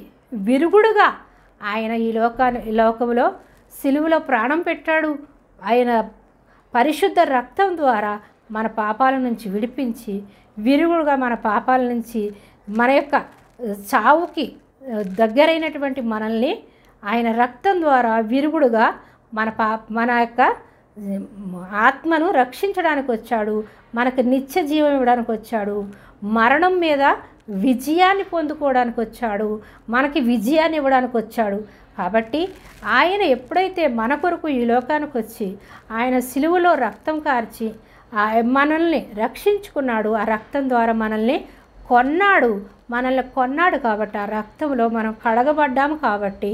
విరుగుడుగా ఆయన ఈ లోకంలో సిలువలో ప్రాణం పెట్టాడు. ఆయన పరిశుద్ధ రక్తం ద్వారా మన పాపాల నుంచి విడిపించి విరుగుడుగా మన పాపాల నుంచి మన యొక్క చావుకి దగ్గరైనటువంటి మనల్ని ఆయన రక్తం ద్వారా విరుగుడుగా మన యొక్క ఆత్మను రక్షించడానికి వచ్చాడు. మనకు నిత్య జీవం ఇవ్వడానికి వచ్చాడు. మరణం మీద విజయాన్ని పొందుకోవడానికి వచ్చాడు. మనకి విజయాన్ని ఇవ్వడానికి వచ్చాడు. కాబట్టి ఆయన ఎప్పుడైతే మన కొరకు ఈ లోకానికి వచ్చి ఆయన సిలువలో రక్తం కార్చి మనల్ని రక్షించుకున్నాడు. ఆ రక్తం ద్వారా మనల్ని కొన్నాడు కాబట్టి ఆ రక్తంలో మనం కడగబడ్డాము కాబట్టి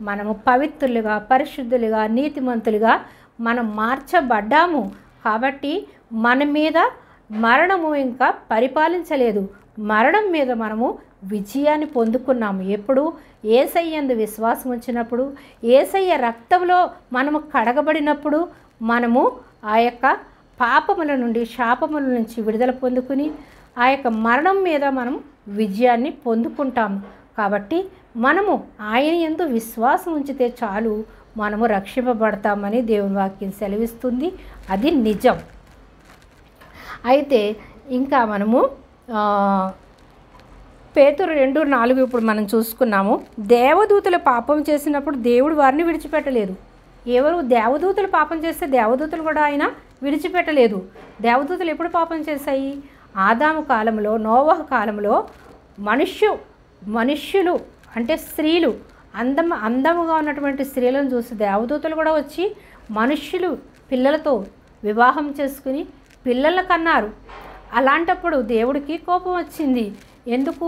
మనము పవిత్రులుగా, పరిశుద్ధులుగా, నీతిమంతులుగా మనం మార్చబడ్డాము. కాబట్టి మన మీద మరణము ఇంకా పరిపాలించలేదు. మరణం మీద మనము విజయాన్ని పొందుకున్నాము. ఎప్పుడు? యేసయ్యందు విశ్వాసం ఉంచినప్పుడు, యేసయ్య రక్తంలో మనము కడగబడినప్పుడు మనము ఆ యొక్క పాపముల నుండి, శాపముల నుంచి విడుదల పొందుకుని ఆ యొక్క మరణం మీద మనం విజయాన్ని పొందుకుంటాము. కాబట్టి మనము ఆయన యందు విశ్వాసం ఉంచితే చాలు, మనము రక్షింపబడతామని దేవుని వాక్యం సెలవిస్తుంది. అది నిజం. అయితే ఇంకా మనము పేతురు 2:4 ఇప్పుడు మనం చూసుకున్నాము. దేవదూతలు పాపం చేసినప్పుడు దేవుడు వారిని విడిచిపెట్టలేదు. ఎవరు? దేవదూతలు పాపం చేస్తే దేవదూతలు కూడా ఆయన విడిచిపెట్టలేదు. దేవదూతలు ఎప్పుడు పాపం చేశాయి? ఆదాము కాలంలో, నోవహు కాలంలో మనుష్యులు అంటే స్త్రీలు, అందముగా ఉన్నటువంటి స్త్రీలను చూసి దేవదూతలు కూడా వచ్చి మనుష్యులు పిల్లలతో వివాహం చేసుకుని పిల్లల కన్నారు. అలాంటప్పుడు దేవుడికి కోపం వచ్చింది. ఎందుకు?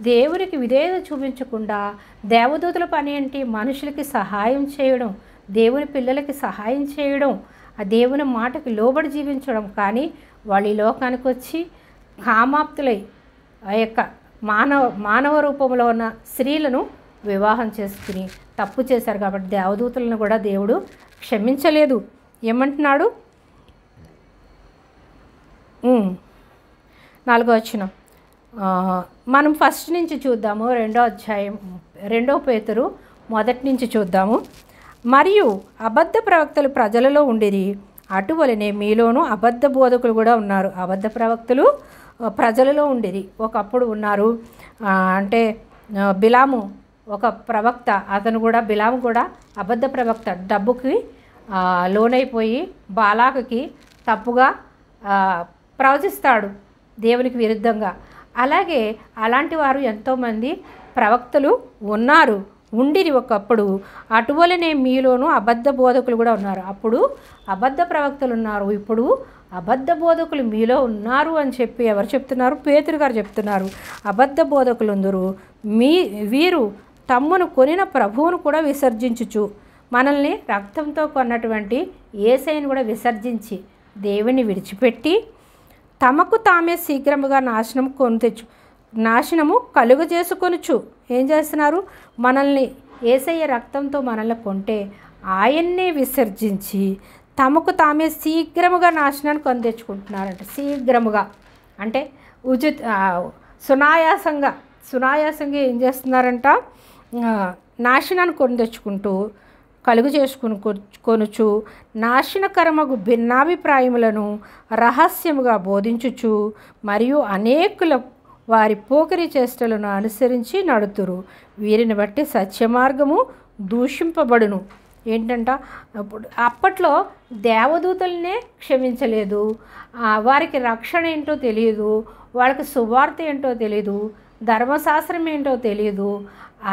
దేవుడికి విధేయత చూపించకుండా దేవదూతల పని ఏంటి? మనుషులకి సహాయం చేయడం, దేవుని పిల్లలకి సహాయం చేయడం, ఆ దేవుని మాటకి లోబడి జీవించడం. కానీ వాళ్ళు ఈ లోకానికి వచ్చి కామాప్తులై ఆ యొక్క మానవ రూపంలో ఉన్న స్త్రీలను వివాహం చేసుకుని తప్పు చేశారు. కాబట్టి దేవదూతలను కూడా దేవుడు క్షమించలేదు. ఏమంటున్నాడు? 4వ వచనం మనం ఫస్ట్ నుంచి చూద్దాము. 2వ అధ్యాయం 2 పేతురు 1 నుంచి చూద్దాము. మరియు అబద్ధ ప్రవక్తలు ప్రజలలో ఉండిరి, అటువలనే మీలోనూ అబద్ధ బోధకులు కూడా ఉన్నారు. అబద్ధ ప్రవక్తలు ప్రజలలో ఉండిరి. ఒకప్పుడు ఉన్నారు. అంటే బిలాము ఒక ప్రవక్త, బిలాము కూడా అబద్ధ ప్రవక్త. డబ్బుకి లోనైపోయి బాలాకుకి తప్పుగా ప్రవచిస్తాడు దేవునికి విరుద్ధంగా. అలాగే అలాంటి వారు ఎంతోమంది ప్రవక్తలు ఉండిరి ఒకప్పుడు. అటువలనే మీలోనూ అబద్ధ బోధకులు కూడా ఉన్నారు. అప్పుడు అబద్ధ ప్రవక్తలు ఉన్నారు, ఇప్పుడు అబద్ధ బోధకులు మీలో ఉన్నారు అని చెప్పి ఎవరు చెప్తున్నారు? పేతురు గారు చెప్తున్నారు. అబద్ధ బోధకులు ఉందరు. వీరు తమ్మును కొనిన ప్రభువును కూడా విసర్జించుచు, మనల్ని రక్తంతో కొన్నటువంటి యేసయ్యను కూడా విసర్జించి దేవుని విడిచిపెట్టి తమకు తామే శీఘ్రముగా నాశనము కలుగజేసుకొనుచు ఏం చేస్తున్నారు? మనల్ని యేసయ్య రక్తంతో మనల్ని కొంటే ఆయన్నే విసర్జించి తమకు తామే శీఘ్రముగా నాశనాన్ని కొని తెచ్చుకుంటున్నారంట. శీఘ్రముగా అంటే సునాయాసంగా ఏం చేస్తున్నారంట? నాశనాన్ని కొని తెచ్చుకుంటూ కొనుచు నాశనకరమగు భిన్నాభిప్రాయములను రహస్యముగా బోధించుచు మరియు అనేకుల వారి పోకిరి చేష్టలను అనుసరించి నడుతురు. వీరిని బట్టి సత్యమార్గము దూషింపబడును. ఏంటంట? అప్పట్లో దేవదూతలనే క్షమించలేదు. వారికి రక్షణ ఏంటో తెలియదు, వాళ్ళకి సువార్త ఏంటో తెలియదు, ధర్మశాస్త్రం ఏంటో తెలియదు.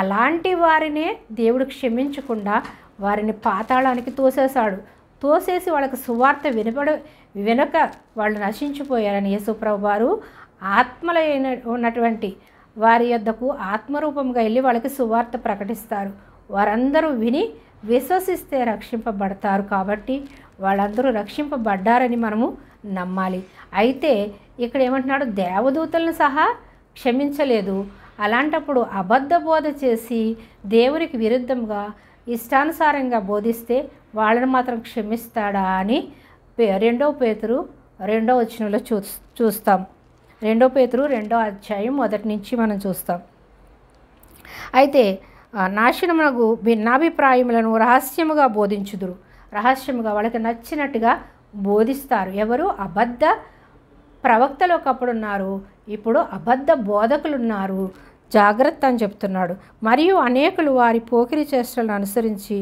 అలాంటి వారినే దేవుడు క్షమించకుండా వారిని పాతాళానికి తోసేసి వాళ్ళకి సువార్త వినక వాళ్ళు నశించిపోయారని యేసుప్రభు వారు ఆత్మలో ఉన్నటువంటి వారి యొద్దకు ఆత్మరూపంగా వెళ్ళి వాళ్ళకి సువార్త ప్రకటిస్తారు. వారందరూ విని విశ్వసిస్తే రక్షింపబడతారు. కాబట్టి వాళ్ళందరూ రక్షింపబడ్డారని మనము నమ్మాలి. అయితే ఇక్కడ ఏమంటున్నాడు? దేవదూతలను సహా క్షమించలేదు. అలాంటప్పుడు అబద్ధ బోధ చేసి దేవునికి విరుద్ధంగా ఇష్టానుసారంగా బోధిస్తే వాళ్ళని మాత్రం క్షమిస్తాడా అని 2 పేతురు 2వ వచనంలో చూస్తాం. 2 పేతురు 2వ అధ్యాయం 1 నుంచి మనం చూస్తాం. అయితే నాశనమునకు భిన్నాభిప్రాయములను రహస్యముగా బోధించుదురు. రహస్యముగా వాళ్ళకి నచ్చినట్టుగా బోధిస్తారు. ఎవరు? అబద్ధ ప్రవక్తలు ఒకప్పుడు ఉన్నారు, ఇప్పుడు అబద్ధ బోధకులు ఉన్నారు. జాగ్రత్త అని చెప్తున్నాడు. మరియు అనేకులు వారి పోకిరి చేష్టలను అనుసరించి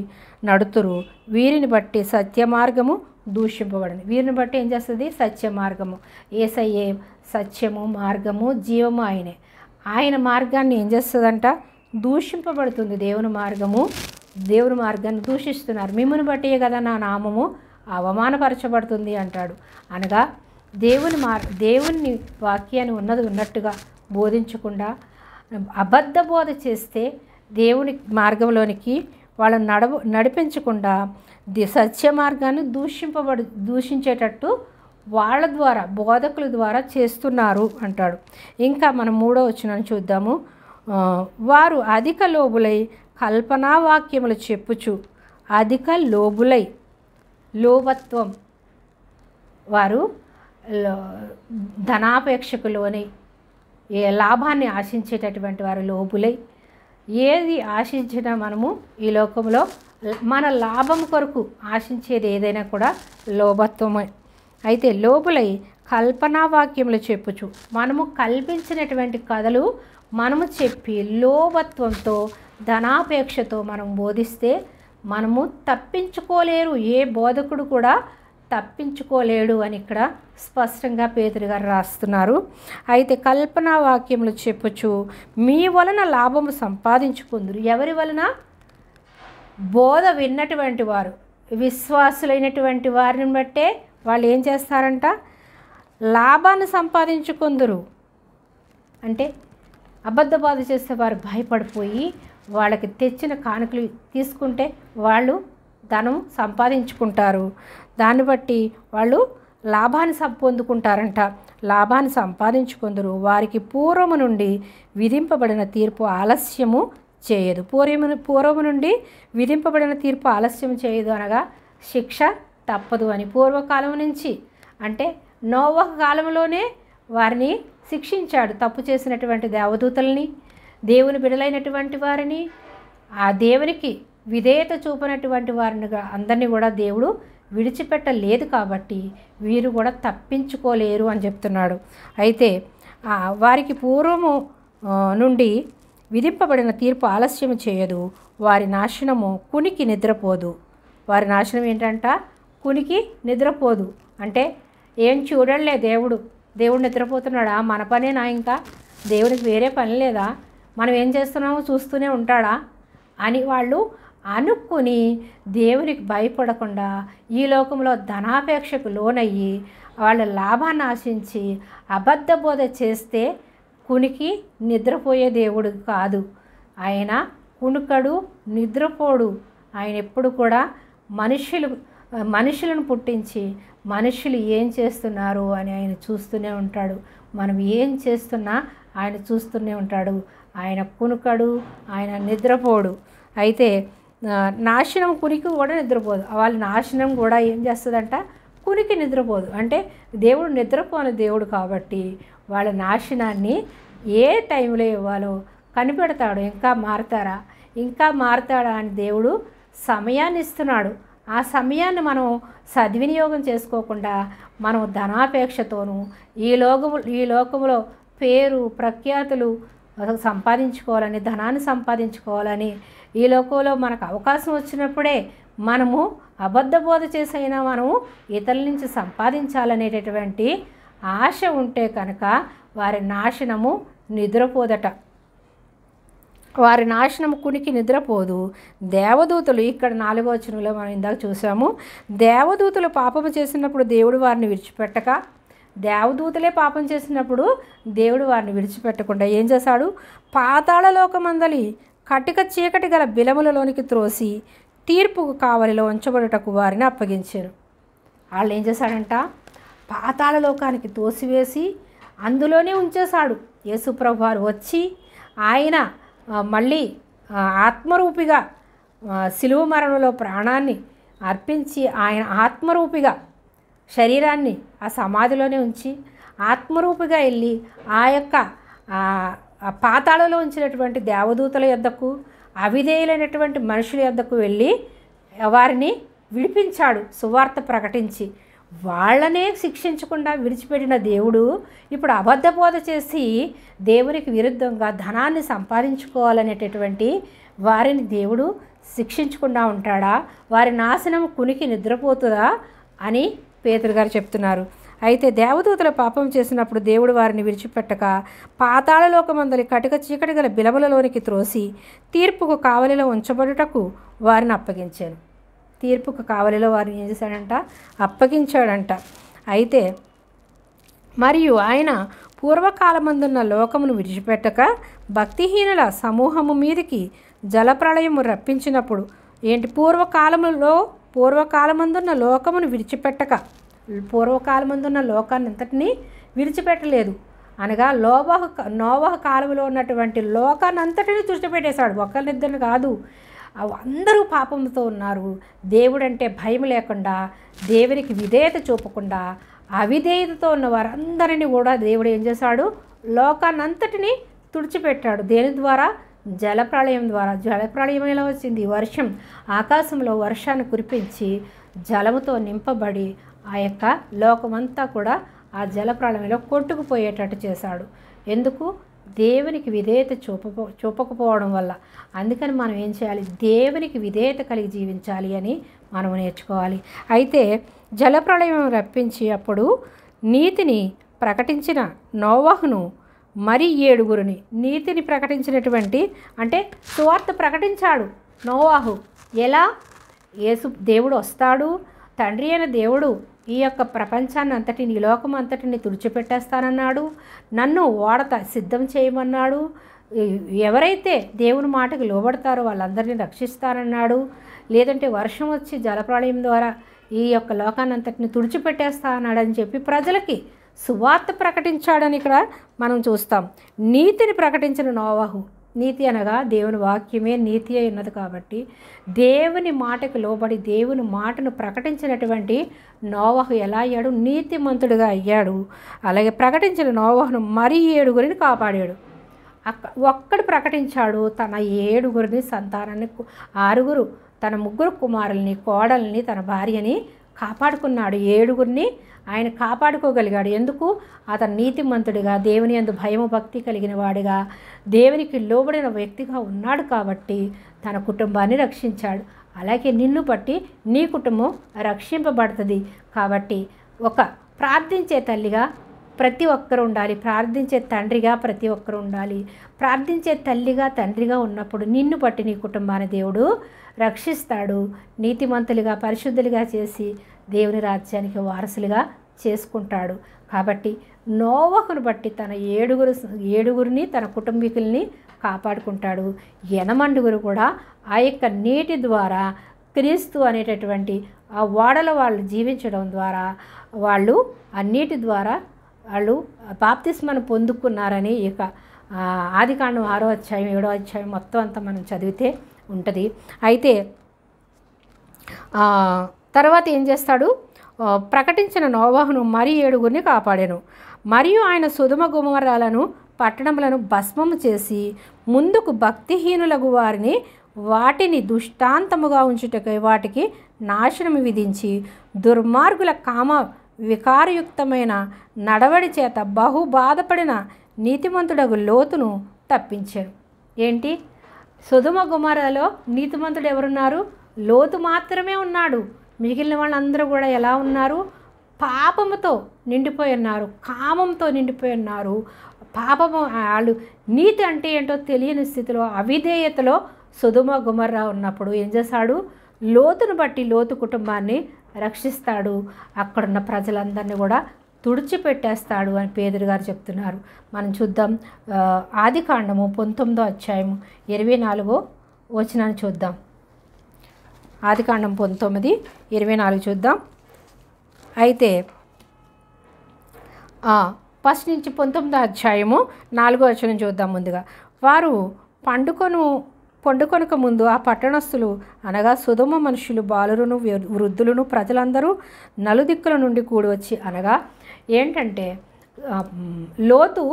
నడుతురు. వీరిని బట్టి సత్యమార్గము దూషింపబడింది. వీరిని బట్టి ఏం చేస్తుంది? సత్యమార్గము. యేసయ్యే సత్యము, మార్గము, జీవము ఆయనే. ఆయన మార్గాన్ని ఏం చేస్తుందంట? దూషింపబడుతుంది. దేవుని మార్గాన్ని దూషిస్తున్నారు. మిమ్మును బట్టే కదా నా నామము అవమానపరచబడుతుంది అంటాడు. అనగా దేవుని వాక్యాన్ని ఉన్నది ఉన్నట్టుగా బోధించకుండా అబద్ధ బోధ చేస్తే దేవుని మార్గంలోనికి వాళ్ళని నడిపించకుండా సత్య మార్గాన్ని దూషించేటట్టు వాళ్ళ ద్వారా బోధకుల ద్వారా చేస్తున్నారు అంటాడు. ఇంకా మనం 3వ వచనాన్ని చూద్దాము. వారు అధిక లోబులై కల్పనా వాక్యములు చెప్పుచు, అధిక లోబులై లోభత్వం, వారు ధనాపేక్షకులోని లాభాన్ని ఆశించేటటువంటి వారు లోబులై, ఏది ఆశించినా మనము ఈ లోకంలో మన లాభం కొరకు ఆశించేది ఏదైనా కూడా లోభత్వమే. అయితే లోబులై కల్పనా వాక్యములు చెప్పుచు, మనము కల్పించినటువంటి కథలు మనము చెప్పి లోభత్వంతో ధనాపేక్షతో మనం బోధిస్తే మనము తప్పించుకోలేరు, ఏ బోధకుడు కూడా తప్పించుకోలేడు అని ఇక్కడ స్పష్టంగా పేతురు గారు రాస్తున్నారు. అయితే కల్పనా వాక్యములు చెప్పుచు మీ వలన లాభము సంపాదించుకుందురు. ఎవరి వలన? బోధ విన్నటువంటి వారు, విశ్వాసులైనటువంటి వారిని బట్టే వాళ్ళు ఏం చేస్తారంట? లాభాన్ని సంపాదించుకుందురు. అంటే అబద్ధ బోధ చేస్తే వారు భయపడిపోయి వాళ్ళకి తెచ్చిన కానుకలు తీసుకుంటే వాళ్ళు ధనం సంపాదించుకుంటారు. దాన్ని బట్టి వాళ్ళు లాభాన్ని పొందుకుంటారంట. లాభాన్ని సంపాదించుకుందరు. వారికి పూర్వము నుండి విధింపబడిన తీర్పు ఆలస్యము చేయదు. పూర్వము నుండి విధింపబడిన తీర్పు ఆలస్యం చేయదు అనగా శిక్ష తప్పదు అని. పూర్వకాలం నుంచి అంటే నోవహు కాలంలోనే వారిని శిక్షించాడు. తప్పు చేసినటువంటి దేవదూతల్ని, దేవుని బిడలైనటువంటి వారిని, ఆ దేవునికి విధేయత చూపినటువంటి వారిని అందరినీ కూడా దేవుడు విడిచిపెట్టలేదు. కాబట్టి వీరు కూడా తప్పించుకోలేరు అని చెప్తున్నాడు. అయితే వారికి పూర్వము నుండి విధింపబడిన తీర్పు ఆలస్యం చేయదు. వారి నాశనము కునికి నిద్రపోదు. వారి నాశనం ఏంటంట? కునికి నిద్రపోదు. అంటే ఏం చూడలే దేవుడు నిద్రపోతున్నాడా? మన పనేనా? ఇంకా దేవునికి వేరే పని లేదా? మనం ఏం చేస్తున్నామో చూస్తూనే ఉంటాడా అని వాళ్ళు అనుకుని దేవునికి భయపడకుండా ఈ లోకంలో ధనాపేక్షకు లోనయ్యి వాళ్ళ లాభాన్ని ఆశించి అబద్ధ బోధ చేస్తే కునికి నిద్రపోయే దేవుడు కాదు. ఆయన కునుకడు, నిద్రపోడు. ఆయన ఎప్పుడు కూడా మనుషులను పుట్టించి మనుషులు ఏం చేస్తున్నారు అని ఆయన చూస్తూనే ఉంటాడు. మనం ఏం చేస్తున్నా ఆయన చూస్తూనే ఉంటాడు. ఆయన కునుకడు, ఆయన నిద్రపోడు. అయితే నాశనం కునికి కూడా నిద్రపోదు. వాళ్ళ నాశనం కూడా ఏం చేస్తుందంట? కునికి నిద్రపోదు. అంటే దేవుడు నిద్రపోని దేవుడు కాబట్టి వాళ్ళ నాశనాన్ని ఏ టైంలో ఇవ్వాలో కనిపెడతాడు. ఇంకా మారుతాడా అని దేవుడు సమయాన్ని ఇస్తున్నాడు. ఆ సమయాన్ని మనం సద్వినియోగం చేసుకోకుండా మనం ధనాపేక్షతోనూ ఈ లోకములో పేరు ప్రఖ్యాతులు సంపాదించుకోవాలని, ధనాన్ని సంపాదించుకోవాలని, ఈ లోకంలో మనకు అవకాశం వచ్చినప్పుడే మనము అబద్ధ బోధ చేసైనా మనము ఇతరుల నుంచి సంపాదించాలనేటటువంటి ఆశ ఉంటే కనుక వారి నాశనము నిద్రపోదట. వారి నాశనము కునికి నిద్రపోదు. దేవదూతలు, ఇక్కడ 4వ వచనంలో మనం ఇందాక చూసాము, దేవదూతలు పాపము చేసినప్పుడు దేవుడు వారిని విడిచిపెట్టక, దేవదూతలే పాపం చేసినప్పుడు దేవుడు వారిని విడిచిపెట్టకుండా ఏం చేశాడు? పాతాళ లోకమందలి కటిక చీకటి గల బిలములలోనికి త్రోసి తీర్పుకు కావలిలో ఉంచబడుటకు వారిని అప్పగించారు. వాళ్ళు ఏం చేశాడంట? పాతాళ లోకానికి తోసివేసి అందులోనే ఉంచేశాడు. యేసుప్రభు వారు వచ్చి ఆయన మళ్ళీ ఆత్మరూపిగా శిలువ మరణంలో ప్రాణాన్ని అర్పించి ఆయన ఆత్మరూపిగా శరీరాన్ని ఆ సమాధిలోనే ఉంచి ఆత్మరూపిగా వెళ్ళి ఆ యొక్క పాతాళలో ఉంచినటువంటి దేవదూతల యొద్దకు, అవిధేయులైనటువంటి మనుషుల యొద్దకు వెళ్ళి వారిని విడిపించాడు సువార్త ప్రకటించి. వాళ్ళనే శిక్షించకుండా విడిచిపెట్టిన దేవుడు ఇప్పుడు అబద్ధ బోధ చేసి దేవునికి విరుద్ధంగా ధనాన్ని సంపాదించుకోవాలనేటటువంటి వారిని దేవుడు శిక్షించకుండా ఉంటాడా? వారి నాశనం కునికి నిద్రపోతుందా అని పేతురు గారు చెప్తున్నారు. అయితే దేవదూతల పాపం చేసినప్పుడు దేవుడు వారిని విడిచిపెట్టక పాతాళలోకమందలి కటిక చీకటి గల బిలములలోనికి త్రోసి తీర్పుకు కావలిలో ఉంచబడుటకు వారిని అప్పగించాను. తీర్పుకు కావలిలో వారిని ఏం చేశాడంట? అప్పగించాడంట. అయితే మరియు ఆయన పూర్వకాలమందున్న లోకమును విడిచిపెట్టక భక్తిహీనుల సమూహము మీదికి జలప్రళయము రప్పించినప్పుడు ఏంటి, పూర్వకాలమందున్న లోకమును విడిచిపెట్టక, పూర్వకాలమందున్న లోకాన్ని అంతటినీ విడిచిపెట్టలేదు అనగా నోవహు కాలంలో ఉన్నటువంటి లోకాన్ని అంతటినీ తుడిచిపెట్టేశాడు. ఒకరినిద్దరిని కాదు, అందరూ పాపంతో ఉన్నారు. దేవుడంటే భయం లేకుండా, దేవునికి విధేయత చూపకుండా, అవిధేయతతో ఉన్న వారందరినీ కూడా దేవుడు ఏం చేశాడు, లోకాన్నంతటినీ తుడిచిపెట్టాడు. దేని ద్వారా? జలప్రళయం ద్వారా. జలప్రళయం ఎలా వచ్చింది? వర్షం, ఆకాశంలో వర్షాన్ని కురిపించి జలముతో నింపబడి ఆ యొక్క లోకమంతా కూడా ఆ జలప్రళయంలో కొట్టుకుపోయేటట్టు చేశాడు. ఎందుకు? దేవునికి విధేయత చూపకపోవడం వల్ల. అందుకని మనం ఏం చేయాలి? దేవునికి విధేయత కలిగి జీవించాలి అని మనం నేర్చుకోవాలి. అయితే జలప్రళయం రప్పించి అప్పుడు నీతిని ప్రకటించిన నోవహును మరి 7 నీతిని ప్రకటించినటువంటి, అంటే సువార్త ప్రకటించాడు నోవహు. ఎలా? దేవుడు వస్తాడు, తండ్రి అయిన దేవుడు ఈ యొక్క ప్రపంచాన్ని అంతటిని, ఈ లోకం అంతటిని తుడిచిపెట్టేస్తానన్నాడు, నన్ను ఓడత సిద్ధం చేయమన్నాడు, ఎవరైతే దేవుని మాటకు లోబడతారో వాళ్ళందరినీ రక్షిస్తానన్నాడు, లేదంటే వర్షం వచ్చి జలప్రళయం ద్వారా ఈ యొక్క లోకాన్ని అంతటిని తుడిచిపెట్టేస్తా అన్నాడని చెప్పి ప్రజలకి సువార్త ప్రకటించాడని ఇక్కడ మనం చూస్తాం. నీతిని ప్రకటించిన నోవహు, నీతి అనగా దేవుని వాక్యమే నీతి అయి ఉన్నది కాబట్టి దేవుని మాటకు లోబడి దేవుని మాటను ప్రకటించినటువంటి నోవహు ఎలా అయ్యాడు? నీతిమంతుడిగా అయ్యాడు. అలాగే ప్రకటించిన నోవహును మరి 7 కాపాడాడు. ఒక్కడు ప్రకటించాడు, తన 7 సంతానాన్ని, 6 తన 3 కుమారుల్ని, కోడల్ని, తన భార్యని కాపాడుకున్నాడు. 7 ఆయన కాపాడుకోగలిగాడు. ఎందుకు? అతను నీతిమంతుడిగా, దేవుని యందు భయము భక్తి కలిగిన వాడిగా, దేవునికి లోబడిన వ్యక్తిగా ఉన్నాడు కాబట్టి తన కుటుంబాన్ని రక్షించాడు. అలాగే నిన్ను బట్టి నీ కుటుంబం రక్షింపబడుతుంది. కాబట్టి ఒక ప్రార్థించే తల్లిగా ప్రతి ఒక్కరు ఉండాలి, ప్రార్థించే తండ్రిగా ప్రతి ఒక్కరు ఉండాలి. ప్రార్థించే తల్లిగా తండ్రిగా ఉన్నప్పుడు నిన్ను బట్టి నీ కుటుంబాన్ని దేవుడు రక్షిస్తాడు. నీతిమంతులుగా పరిశుద్ధులుగా చేసి దేవుని రాజ్యానికి వారసులుగా చేసుకుంటాడు. కాబట్టి నోవహును బట్టి తన 7 తన కుటుంబీకుల్ని కాపాడుకుంటాడు. 8 కూడా ఆ యొక్క నీటి ద్వారా క్రీస్తు అనేటటువంటి ఆ ఓడల వాళ్ళు జీవించడం ద్వారా వాళ్ళు ఆ నీటి ద్వారా వాళ్ళు బాప్తిస్మను పొందుకున్నారని ఇక ఆదికాండం 6వ అధ్యాయం 7వ అధ్యాయం మొత్తం అంతా మనం చదివితే ఉంటుంది. అయితే తర్వాత ఏం చేస్తాడు? ప్రకటించిన నోవహును మరి 7 కాపాడాను. మరియు ఆయన సొదొమ గొమొర్రాలను పట్టణములను భస్మము చేసి ముందుకు భక్తిహీనులకు వారిని వాటిని దుష్టాంతముగా ఉంచుటకై వాటికి నాశనము విధించి దుర్మార్గుల కామ వికారయుక్తమైన నడవడి చేత బహు బాధపడిన నీతిమంతుడగు లోతును తప్పించారు. ఏంటి? సొదొమ గొమొర్రాలో నీతిమంతుడు ఎవరున్నారు? లోతు మాత్రమే ఉన్నాడు. మిగిలిన వాళ్ళందరూ కూడా ఎలా ఉన్నారు? పాపముతో నిండిపోయి ఉన్నారు, కామంతో నిండిపోయి ఉన్నారు. పాపము, వాళ్ళు నీతి అంటే ఏంటో తెలియని స్థితిలో, అవిధేయతలో సొదొమ గొమొర్రా ఉన్నప్పుడు ఏం చేశాడు? లోతును బట్టి లోతు కుటుంబాన్ని రక్షిస్తాడు. అక్కడున్న ప్రజలందరినీ కూడా తుడిచిపెట్టేస్తాడు అని పేదరు గారు చెప్తున్నారు. మనం చూద్దాం. ఆదికాండము 19వ అధ్యాయము 24వ వచనాన్ని చూద్దాం. ఆదికాండం 19:24 చూద్దాం. అయితే ఫస్ట్ నుంచి 19వ అధ్యాయము 4వ వచనం చూద్దాం. ముందుగా వారు పండుకొనక ముందు ఆ పట్టణస్థులు అనగా సొదొమ మనుషులు, బాలురును, వృద్ధులను, ప్రజలందరూ నలుదిక్కుల నుండి కూడి వచ్చి, అనగా ఏంటంటే లోతు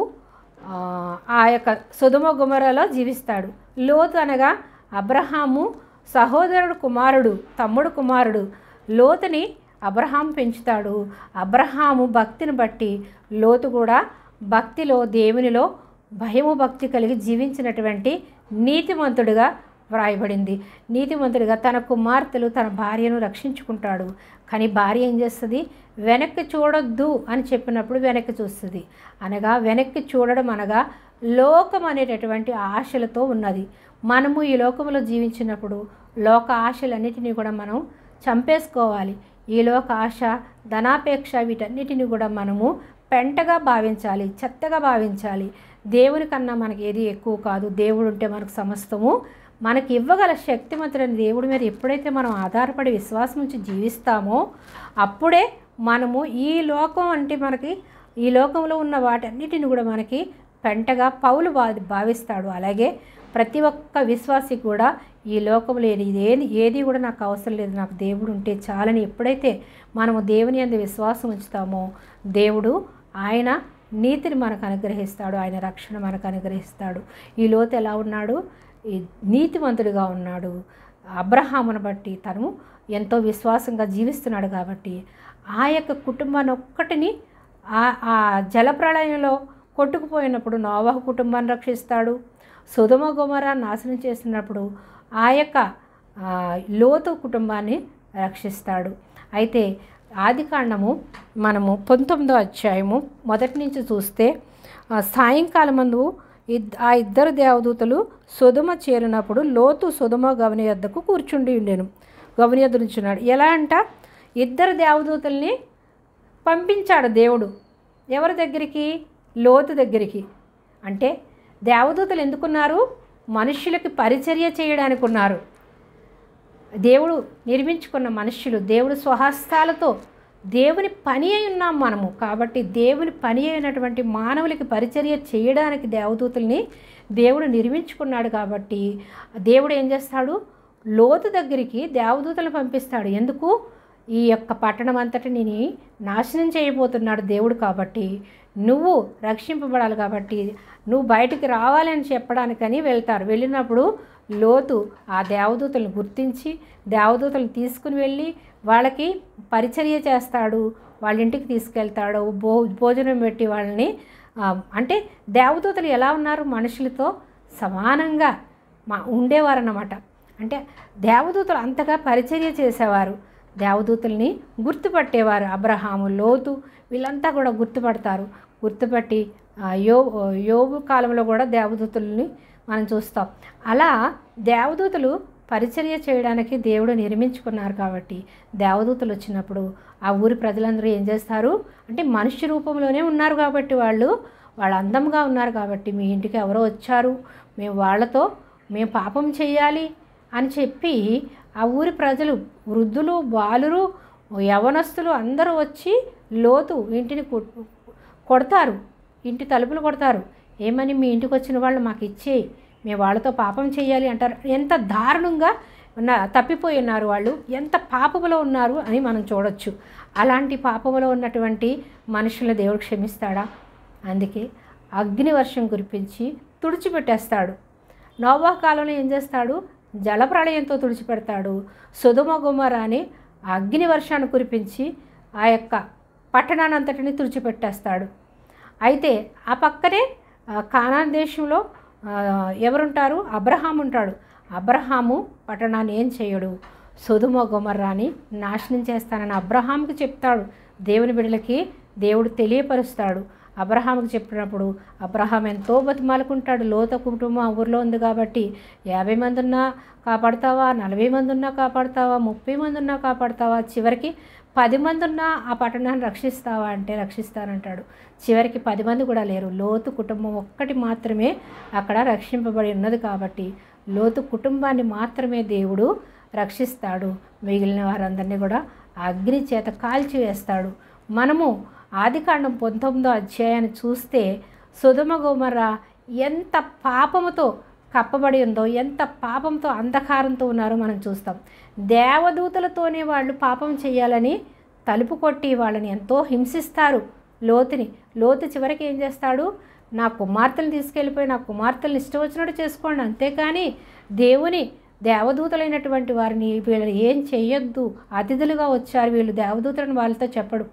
ఆ యొక్క సొదొమ గొమొర్రాలో జీవిస్తాడు. లోతు అనగా అబ్రహాము సహోదరుడు కుమారుడు, తమ్ముడు కుమారుడు. లోతుని అబ్రహాం పెంచుతాడు. అబ్రహాము భక్తిని బట్టి లోతు కూడా భక్తిలో, దేవునిలో భయము భక్తి కలిగి జీవించినటువంటి నీతిమంతుడిగా వ్రాయబడింది. నీతిమంతుడిగా తన కుమార్తెలు, తన భార్యను రక్షించుకుంటాడు. కానీ భార్య ఏం చేస్తుంది? వెనక్కి చూడొద్దు అని చెప్పినప్పుడు వెనక్కి చూస్తుంది. అనగా వెనక్కి చూడడం అనగా లోకం అనేటటువంటి ఆశలతో ఉన్నది. మనము ఈ లోకంలో జీవించినప్పుడు లోక ఆశలన్నిటినీ కూడా మనం చంపేసుకోవాలి. ఈ లోక ఆశ, ధనాపేక్ష వీటన్నిటిని కూడా మనము పెంటగా భావించాలి, చెత్తగా భావించాలి. దేవుని కన్నా మనకి ఏది ఎక్కువ కాదు. దేవుడు ఉంటే మనకు సమస్తము. మనకి ఇవ్వగల శక్తిమంతుడైన దేవుడి మీద ఎప్పుడైతే మనం ఆధారపడి విశ్వాసం నుంచి జీవిస్తామో అప్పుడే మనము ఈ లోకం అంటే మనకి ఈ లోకంలో ఉన్న వాటన్నిటిని కూడా మనకి పెంటగా పౌలు భావిస్తాడు. అలాగే ప్రతి ఒక్క విశ్వాసి కూడా ఈ లోకంలో ఏది కూడా నాకు అవసరం లేదు, నాకు దేవుడు ఉంటే చాలని ఎప్పుడైతే మనము దేవుని యందు విశ్వాసం ఉంచుతామో దేవుడు ఆయన నీతిని మనకు అనుగ్రహిస్తాడు, ఆయన రక్షణ మనకు అనుగ్రహిస్తాడు. ఈ లోతు ఎలా ఉన్నాడు? నీతిమంతుడిగా ఉన్నాడు. అబ్రహామును బట్టి తను ఎంతో విశ్వాసంగా జీవిస్తున్నాడు కాబట్టి ఆ యొక్క కుటుంబాన్ని ఒక్కటిని ఆ జలప్రళయంలో కొట్టుకుపోయినప్పుడు నోవహు కుటుంబాన్ని రక్షిస్తాడు. సొదొమ గొమొర్రా నాశనం చేసినప్పుడు ఆ యొక్క లోతు కుటుంబాన్ని రక్షిస్తాడు. అయితే ఆదికాండము మనము 19వ అధ్యాయము మొదటి నుంచి చూస్తే సాయంకాలం ముందు ఆ ఇద్దరు దేవదూతలు సొదొమ చేరినప్పుడు లోతు సొదొమ గవని యొద్దకు కూర్చుండి ఉండెను. గవని యొద్ద నుంచున్నాడు. ఎలా అంట? ఇద్దరు దేవదూతల్ని పంపించాడు దేవుడు. ఎవరి దగ్గరికి? లోతు దగ్గరికి. అంటే దేవదూతలు ఎందుకున్నారు? మనుష్యులకి పరిచర్య చేయడానికి ఉన్నారు. దేవుడు నిర్మించుకున్న మనుష్యులు దేవుడు స్వహస్తాలతో దేవుని పని అయి ఉన్నాం మనము. కాబట్టి దేవుని పని అయినటువంటి మానవులకి పరిచర్య చేయడానికి దేవదూతల్ని దేవుడు నిర్మించుకున్నాడు. కాబట్టి దేవుడు ఏం చేస్తాడు? లోతు దగ్గరికి దేవదూతలను పంపిస్తాడు. ఎందుకు? ఈ యొక్క పట్టణం అంతటిని నాశనం చేయబోతున్నాడు దేవుడు. కాబట్టి నువ్వు రక్షింపబడాలి, కాబట్టి నువ్వు బయటికి రావాలని చెప్పడానికని వెళ్తారు. వెళ్ళినప్పుడు లోతు ఆ దేవదూతలను గుర్తించి దేవదూతలను తీసుకుని వెళ్ళి వాళ్ళకి పరిచర్య చేస్తాడు, వాళ్ళ ఇంటికి తీసుకెళ్తాడు, భోజనం పెట్టి వాళ్ళని అంటే దేవదూతలు ఎలా ఉన్నారు? మనుషులతో సమానంగా ఉండేవారన్నమాట. అంటే దేవదూతలు అంతగా పరిచర్య చేసేవారు. దేవదూతల్ని గుర్తుపట్టేవారు. అబ్రహాము, లోతు వీళ్ళంతా కూడా గుర్తుపడతారు. గుర్తుపట్టి యోబు కాలంలో కూడా దేవదూతల్ని మనం చూస్తాం. అలా దేవదూతలు పరిచర్య చేయడానికి దేవుడు నిర్మించుకున్నారు. కాబట్టి దేవదూతలు వచ్చినప్పుడు ఆ ఊరి ప్రజలందరూ ఏం చేస్తారు అంటే మనుష్య రూపంలోనే ఉన్నారు కాబట్టి వాళ్ళు అందంగా ఉన్నారు కాబట్టి మీ ఇంటికి ఎవరో వచ్చారు, మేము వాళ్ళతో మేము పాపం చేయాలి అని చెప్పి ఆ ఊరి ప్రజలు వృద్ధులు, బాలురు, యవనస్తులు అందరూ వచ్చి లోతు ఇంటిని కొడతారు, ఇంటి తలుపులు కొడతారు. ఏమని? మీ ఇంటికి వచ్చిన వాళ్ళు మాకు ఇచ్చేయి, మేము వాళ్ళతో పాపం చేయాలి అంటారు. ఎంత దారుణంగా తప్పిపోయి ఉన్నారు వాళ్ళు, ఎంత పాపములో ఉన్నారు అని మనం చూడొచ్చు. అలాంటి పాపములో ఉన్నటువంటి మనుషుల దేవుడు క్షమిస్తాడా? అందుకే అగ్ని వర్షం కురిపించి తుడిచిపెట్టేస్తాడు. నోవహు కాలంలో ఏం చేస్తాడు? జలప్రళయంతో తుడిచిపెడతాడు. సొదొమ గొమొర్రాని అగ్ని వర్షాన్ని కురిపించి ఆ యొక్క పట్టణాన్ని అంతటిని తుడిచిపెట్టేస్తాడు. అయితే ఆ పక్కనే కానాన్ దేశంలో ఎవరుంటారు? అబ్రహాము ఉంటాడు. అబ్రహాము పట్టణాన్ని ఏం చేయడు? సొదొమ గొమొర్రాని నాశనం చేస్తానని అబ్రహాముకి చెప్తాడు. దేవుని బిడ్డలకి దేవుడు తెలియపరుస్తాడు. అబ్రహాముకి చెప్పినప్పుడు అబ్రహాం ఎంతో బతిమాలుకుంటాడు. లోతు కుటుంబం ఊరిలో ఉంది కాబట్టి 50 మంది ఉన్నా కాపాడుతావా, 40 మంది ఉన్నా కాపాడుతావా, 30 మంది ఉన్నా కాపాడుతావా, చివరికి 10 మంది ఉన్నా ఆ పట్టణాన్ని రక్షిస్తావా అంటే రక్షిస్తానంటాడు. చివరికి 10 మంది కూడా లేరు. లోతు కుటుంబం ఒక్కటి మాత్రమే అక్కడ రక్షింపబడి ఉన్నది. కాబట్టి లోతు కుటుంబాన్ని మాత్రమే దేవుడు రక్షిస్తాడు. మిగిలిన వారందరినీ కూడా అగ్ని చేత కాల్చివేస్తాడు. మనము ఆదికాండం 19వ అధ్యాయాన్ని చూస్తే సొదొమ గొమొర్రా ఎంత పాపముతో కప్పబడి ఉందో, ఎంత పాపంతో అంధకారంతో ఉన్నారో మనం చూస్తాం. దేవదూతలతోనే వాళ్ళు పాపం చేయాలని తలుపు కొట్టి వాళ్ళని ఎంతో హింసిస్తారు లోతుని. లోతు చివరికి ఏం చేస్తాడు? నా కుమార్తెలను తీసుకెళ్ళిపోయి నా కుమార్తెలను ఇష్టం వచ్చినట్టు చేసుకోండి, అంతేకాని దేవుని దేవదూతలైనటువంటి వారిని వీళ్ళు ఏం చెయ్యొద్దు, అతిథులుగా వచ్చారు వీళ్ళు, దేవదూతలను వాళ్ళతో చెప్పడు.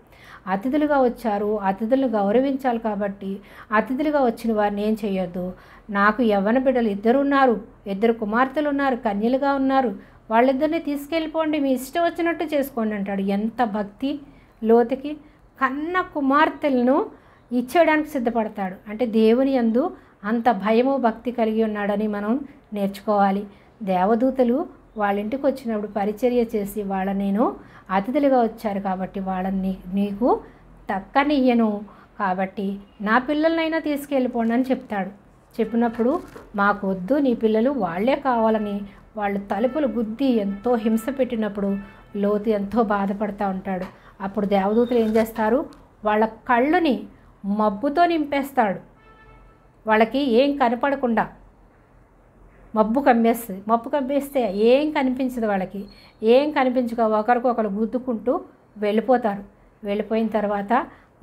అతిథులుగా వచ్చారు, అతిథులను గౌరవించాలి. కాబట్టి అతిథులుగా వచ్చిన వారిని ఏం చేయొద్దు. నాకు యవ్వన బిడ్డలు 2 ఉన్నారు, 2 కుమార్తెలు ఉన్నారు, కన్యలుగా ఉన్నారు, వాళ్ళిద్దరిని తీసుకెళ్ళిపోండి, మీ ఇష్టం వచ్చినట్టు చేసుకోండి అంటాడు. ఎంత భక్తి లోతుకి! కన్న కుమార్తెలను ఇచ్చేయడానికి సిద్ధపడతాడు. అంటే దేవుని యందు అంత భయము భక్తి కలిగి ఉన్నాడని మనం నేర్చుకోవాలి. దేవదూతలు వాళ్ళ ఇంటికి వచ్చినప్పుడు పరిచర్య చేసి వాళ్ళని నేను అతిథులుగా వచ్చారు కాబట్టి వాళ్ళని నీకు తక్కనియ్యను, కాబట్టి నా పిల్లలనైనా తీసుకెళ్ళిపోండి అని చెప్తాడు. చెప్పినప్పుడు మాకు వద్దు నీ పిల్లలు, వాళ్ళే కావాలని వాళ్ళు తలుపులు గుద్ది ఎంతో హింస పెట్టినప్పుడు లోతు ఎంతో బాధపడుతూ ఉంటాడు. అప్పుడు దేవదూతలు ఏం చేస్తారు, వాళ్ళ కళ్ళుని మబ్బుతో నింపేస్తాడు. వాళ్ళకి ఏం కనపడకుండా మబ్బు కమ్మేస్తే ఏం కనిపించదు. వాళ్ళకి ఏం కనిపించక ఒకరికొకరు గుద్దుకుంటూ వెళ్ళిపోతారు. వెళ్ళిపోయిన తర్వాత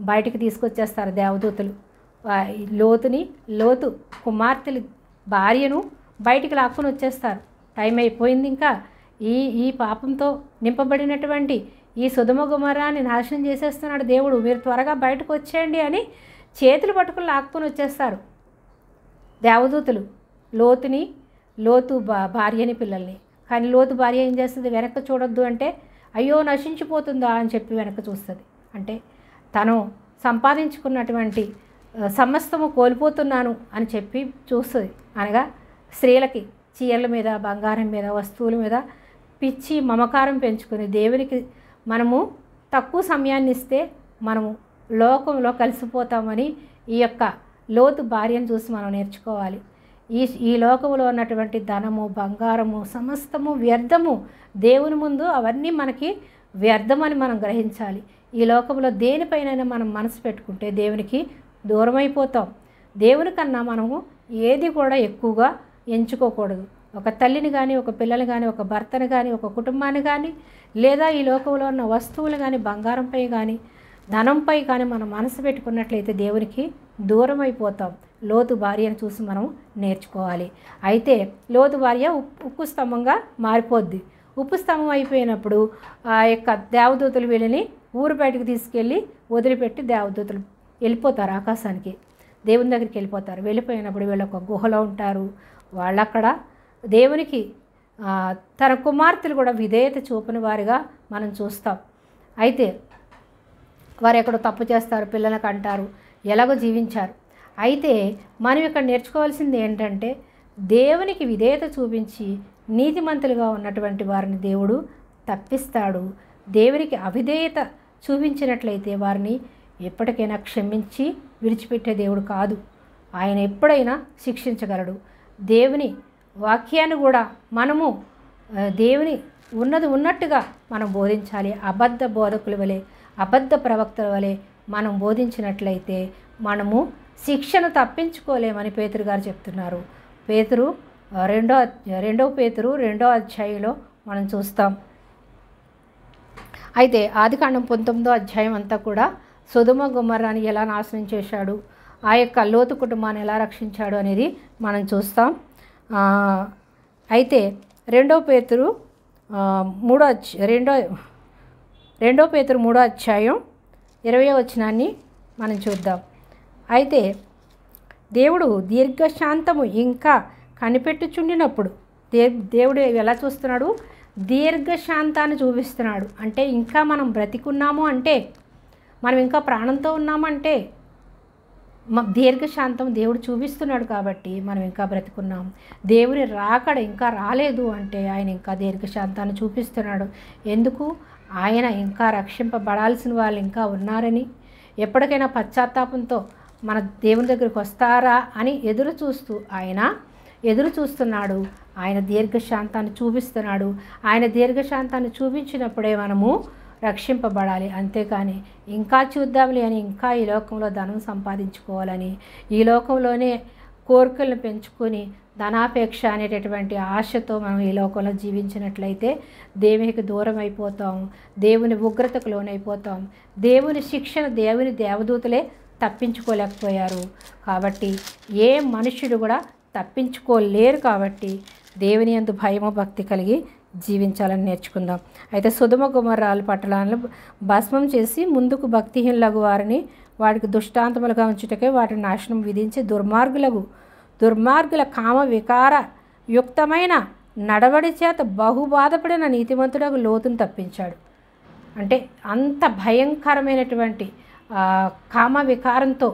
బయటికి తీసుకొచ్చేస్తారు దేవదూతలు. లోతు కుమార్తెలు భార్యను బయటికి లాక్కుని వచ్చేస్తారు. టైం అయిపోయింది, ఇంకా ఈ పాపంతో నింపబడినటువంటి ఈ సొదొమ గొమొర్రాని నాశనం చేసేస్తున్నాడు దేవుడు, మీరు త్వరగా బయటకు వచ్చేయండి అని చేతులు పట్టుకుని లాక్కుని వచ్చేస్తారు దేవదూతలు లోతు భార్యని పిల్లల్ని. కానీ లోతు భార్య ఏం చేస్తుంది, వెనక్కి చూడొద్దు అంటే అయ్యో నశించిపోతుందా అని చెప్పి వెనక్కి చూస్తుంది. అంటే తను సంపాదించుకున్నటువంటి సమస్తము కోల్పోతున్నాను అని చెప్పి చూస్తుంది. అనగా స్త్రీలకి చీరల మీద, బంగారం మీద, వస్తువుల మీద పిచ్చి మమకారం పెంచుకుని దేవునికి మనము తక్కువ సమయాన్ని ఇస్తే మనము లోకంలో కలిసిపోతామని ఈ యొక్క లోతు భార్యను చూసి మనం నేర్చుకోవాలి. ఈ లోకంలో ఉన్నటువంటి ధనము, బంగారము సమస్తము వ్యర్థము. దేవుని ముందు అవన్నీ మనకి వ్యర్థమని మనం గ్రహించాలి. ఈ లోకంలో దేనిపైనైనా మనం మనసు పెట్టుకుంటే దేవునికి దూరం అయిపోతాం. దేవుని కన్నా మనము ఏది కూడా ఎక్కువగా ఎంచుకోకూడదు. ఒక తల్లిని కానీ, ఒక పిల్లని కానీ, ఒక భర్తను కానీ, ఒక కుటుంబాన్ని కానీ, లేదా ఈ లోకంలో ఉన్న వస్తువులు కానీ, బంగారంపై కానీ, ధనంపై కానీ మనం మనసు పెట్టుకున్నట్లయితే దేవునికి దూరం అయిపోతాం. లోతు భార్యను చూసి మనం నేర్చుకోవాలి. అయితే లోతు భార్య ఉప్పు స్తంభంగా మారిపోద్ది. ఉప్పు స్తంభం అయిపోయినప్పుడు ఆ యొక్క దేవదూతలు వీళ్ళని ఊరు బయటకు తీసుకెళ్ళి వదిలిపెట్టి దేవదూతలు వెళ్ళిపోతారు ఆకాశానికి, దేవుని దగ్గరికి వెళ్ళిపోతారు. వెళ్ళిపోయినప్పుడు వీళ్ళు ఒక గుహలో ఉంటారు. వాళ్ళక్కడ దేవునికి తన కుమార్తెలు కూడా విధేయత చూపని వారిగా మనం చూస్తాం. అయితే వారు ఎక్కడో తప్పు చేస్తారు, పిల్లలకు అంటారు, ఎలాగో జీవించారు. అయితే మనం ఇక్కడ నేర్చుకోవాల్సింది ఏంటంటే దేవునికి విధేయత చూపించి నీతిమంతులుగా ఉన్నటువంటి వారిని దేవుడు తప్పిస్తాడు. దేవునికి అవిధేయత చూపించినట్లయితే వారిని ఎప్పటికైనా క్షమించి విడిచిపెట్టే దేవుడు కాదు. ఆయన ఎప్పుడైనా శిక్షించగలడు. దేవుని వాక్యాన్ని కూడా మనము దేవుని ఉన్నట్టుగా మనం బోధించాలి. అబద్ధ బోధకుల వలె, అబద్ధ ప్రవక్తల వలె మనం బోధించినట్లయితే మనము శిక్షను తప్పించుకోలేమని పేతురు గారు చెప్తున్నారు. రెండో పేతురు 2వ అధ్యాయంలో మనం చూస్తాం. అయితే ఆదికాండం 19వ అధ్యాయం అంతా కూడా సొదొమ గొమొర్రాని ఎలా నాశనం చేశాడు, ఆ యొక్క లోతు కుటుంబాన్ని ఎలా రక్షించాడు అనేది మనం చూస్తాం. అయితే రెండో పేతురు 3వ అధ్యాయం 20వ వచనాన్ని మనం చూద్దాం. అయితే దేవుడు దీర్ఘశాంతము ఇంకా కనిపెట్టుచుండినప్పుడు దేవుడు ఎలా చూస్తున్నాడు, దీర్ఘశాంతాన్ని చూపిస్తున్నాడు. అంటే ఇంకా మనం బ్రతికున్నాము అంటే, మనం ఇంకా ప్రాణంతో ఉన్నామంటే దీర్ఘశాంతం దేవుడు చూపిస్తున్నాడు. కాబట్టి మనం ఇంకా బ్రతికున్నాం. దేవుని రాకడ ఇంకా రాలేదు అంటే ఆయన ఇంకా దీర్ఘశాంతాన్ని చూపిస్తున్నాడు. ఎందుకు? ఆయన ఇంకా రక్షింపబడాల్సిన వాళ్ళు ఇంకా ఉన్నారని, ఎప్పటికైనా పశ్చాత్తాపంతో మన దేవుని దగ్గరికి వస్తారా అని ఆయన ఎదురు చూస్తున్నాడు. ఆయన దీర్ఘశాంతాన్ని చూపిస్తున్నాడు. ఆయన దీర్ఘశాంతాన్ని చూపించినప్పుడే మనము రక్షింపబడాలి. అంతేకాని ఇంకా చూద్దాంలే అని, ఇంకా ఈ లోకంలో ధనం సంపాదించుకోవాలని, ఈ లోకంలోనే కోరికలను పెంచుకొని ధనాపేక్ష అనేటటువంటి ఆశతో మనం ఈ లోకంలో జీవించినట్లయితే దేవునికి దూరం అయిపోతాం, దేవుని ఉగ్రతకు లోనైపోతాం. దేవుని శిక్షణ దేవుని దేవదూతలే తప్పించుకోలేకపోయారు. కాబట్టి ఏ మనుష్యుడు కూడా తప్పించుకోలేరు. కాబట్టి దేవుని యందు భయము భక్తి కలిగి జీవించాలని నేర్చుకుందాం. అయితే సొదొమ గొమొర్రాల పట్టణాలను భస్మం చేసి ముందుకు భక్తిహీనులకు వారిని వాటికి దుష్టాంతములుగా ఉంచుటకే వాటిని నాశనం విధించి దుర్మార్గుల కామ వికార యుక్తమైన నడవడి చేత బహుబాధపడిన నీతిమంతుడకు లోతును తప్పించాడు. అంటే అంత భయంకరమైనటువంటి కామ వికారంతో,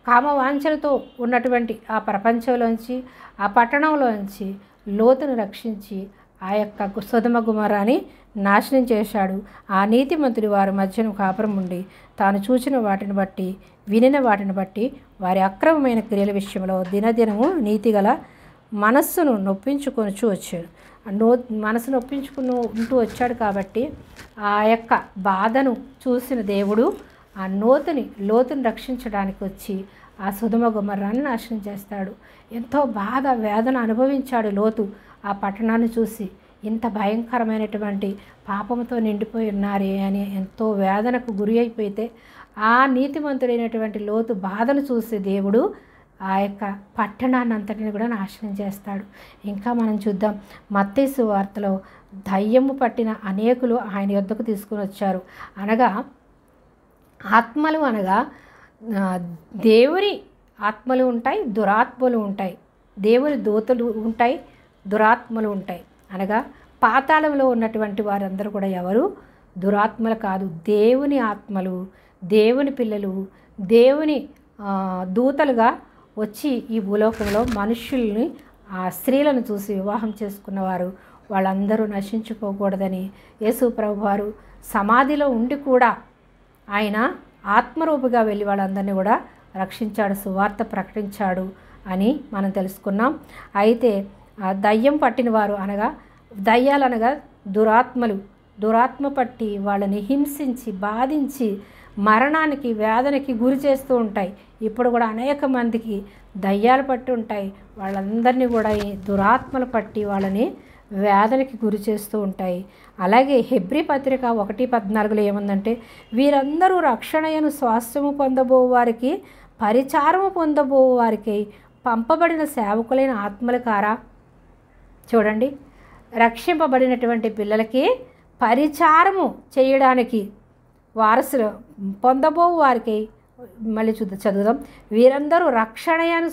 కామవాంఛలతో ఉన్నటువంటి ఆ ప్రపంచంలోంచి, ఆ పట్టణంలోంచి లోతును రక్షించి ఆ యొక్క సొదొమ గొమొర్రాని నాశనం చేశాడు. ఆ నీతిమంతుడి వారి మధ్యన కాపురం ఉండి తాను చూచిన వాటిని బట్టి వినిన వాటిని బట్టి వారి అక్రమమైన క్రియల విషయంలో దినదినము నీతిగల మనస్సును నొప్పించుకొనుచు వచ్చాడు. మనసు నొప్పించుకుంటూ వచ్చాడు కాబట్టి ఆ యొక్క బాధను చూసిన దేవుడు ఆ లోతుని రక్షించడానికి వచ్చి ఆ సొదొమ గొమొర్రాని నాశనం చేస్తాడు. ఎంతో బాధ వేదన అనుభవించాడు లోతు ఆ పట్టణాన్ని చూసి. ఇంత భయంకరమైనటువంటి పాపంతో నిండిపోయి ఉన్నారే అని ఎంతో వేదనకు గురి అయిపోతే ఆ నీతిమంతుడైనటువంటి లోతు బాధను చూసి దేవుడు ఆ యొక్క పట్టణాన్ని అంతటిని కూడా నాశనం చేస్తాడు. ఇంకా మనం చూద్దాం, మత్తయి సువార్తలో దయ్యము పట్టిన అనేకులు ఆయన యొద్దకు తీసుకుని వచ్చారు. అనగా ఆత్మలు అనగా దేవుని ఆత్మలు ఉంటాయి, దురాత్మలు ఉంటాయి. దేవుని దూతలు ఉంటాయి, దురాత్మలు ఉంటాయి. అనగా పాతాళంలో ఉన్నటువంటి వారందరూ కూడా ఎవరు దురాత్మలు కాదు, దేవుని ఆత్మలు, దేవుని పిల్లలు, దేవుని దూతలుగా వచ్చి ఈ భూలోకంలో మనుష్యుల్ని ఆ స్త్రీలను చూసి వివాహం చేసుకున్నవారు వాళ్ళందరూ నశించిపోకూడదని యేసు ప్రభువారు సమాధిలో ఉండి కూడా ఆయన ఆత్మరూపిగా వెళ్ళి వాళ్ళందరినీ కూడా రక్షించాడు, సువార్త ప్రకటించాడు అని మనం తెలుసుకున్నాం. అయితే దయ్యం పట్టిన వారు అనగా దయ్యాలనగా దురాత్మ పట్టి వాళ్ళని హింసించి బాధించి మరణానికి వేదనకి గురి చేస్తూ ఉంటాయి. ఇప్పుడు కూడా అనేక మందికి దయ్యాలు పట్టి ఉంటాయి. వాళ్ళందరినీ కూడా ఈ దురాత్మలు పట్టి వాళ్ళని వేదనకి గురి చేస్తూ ఉంటాయి. అలాగే హెబ్రీ పత్రిక 1:14 ఏముందంటే, వీరందరూ రక్షణయను స్వాస్థ్యము పొందబో వారికి పరిచారము పొందబో వారికి పంపబడిన సేవకులైన ఆత్మల కారా. చూడండి, రక్షింపబడినటువంటి పిల్లలకి పరిచారము చేయడానికి వారసులు పొందబో వారికి, మళ్ళీ చదువుదాం, వీరందరూ రక్షణ అని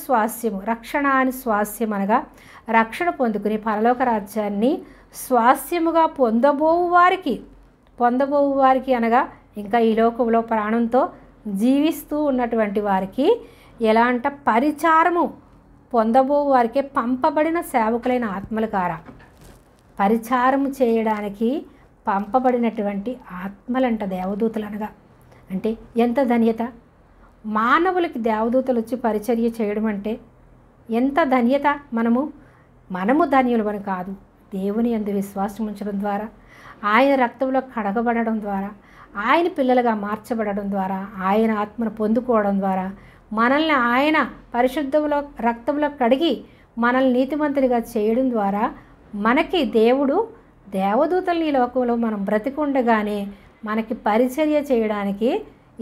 స్వాస్యం అనగా రక్షణ పొందుకుని పరలోక రాజ్యాన్ని స్వాస్యముగా పొందబోవు వారికి అనగా ఇంకా ఈ లోకంలో ప్రాణంతో జీవిస్తూ ఉన్నటువంటి వారికి ఎలా అంట, పరిచారము పొందబో వారికి పంపబడిన సేవకులైన ఆత్మల కారా. పరిచారము చేయడానికి పంపబడినటువంటి ఆత్మలంట దేవదూతలు అనగా. అంటే ఎంత ధన్యత! మానవులకి దేవదూతలు వచ్చి పరిచర్య చేయడం అంటే ఎంత ధన్యత! మనము ధన్యులమని కాదు, దేవుని యందు విశ్వాసం ఉంచడం ద్వారా, ఆయన రక్తంలో కడగబడడం ద్వారా, ఆయన పిల్లలుగా మార్చబడడం ద్వారా, ఆయన ఆత్మను పొందుకోవడం ద్వారా, మనల్ని ఆయన పరిశుద్ధంలో రక్తంలో కడిగి మనల్ని నీతిమంతునిగా చేయడం ద్వారా మనకి దేవుడు దేవదూతల్ని ఈ లోకంలో మనం బ్రతికుండగానే మనకి పరిచర్య చేయడానికి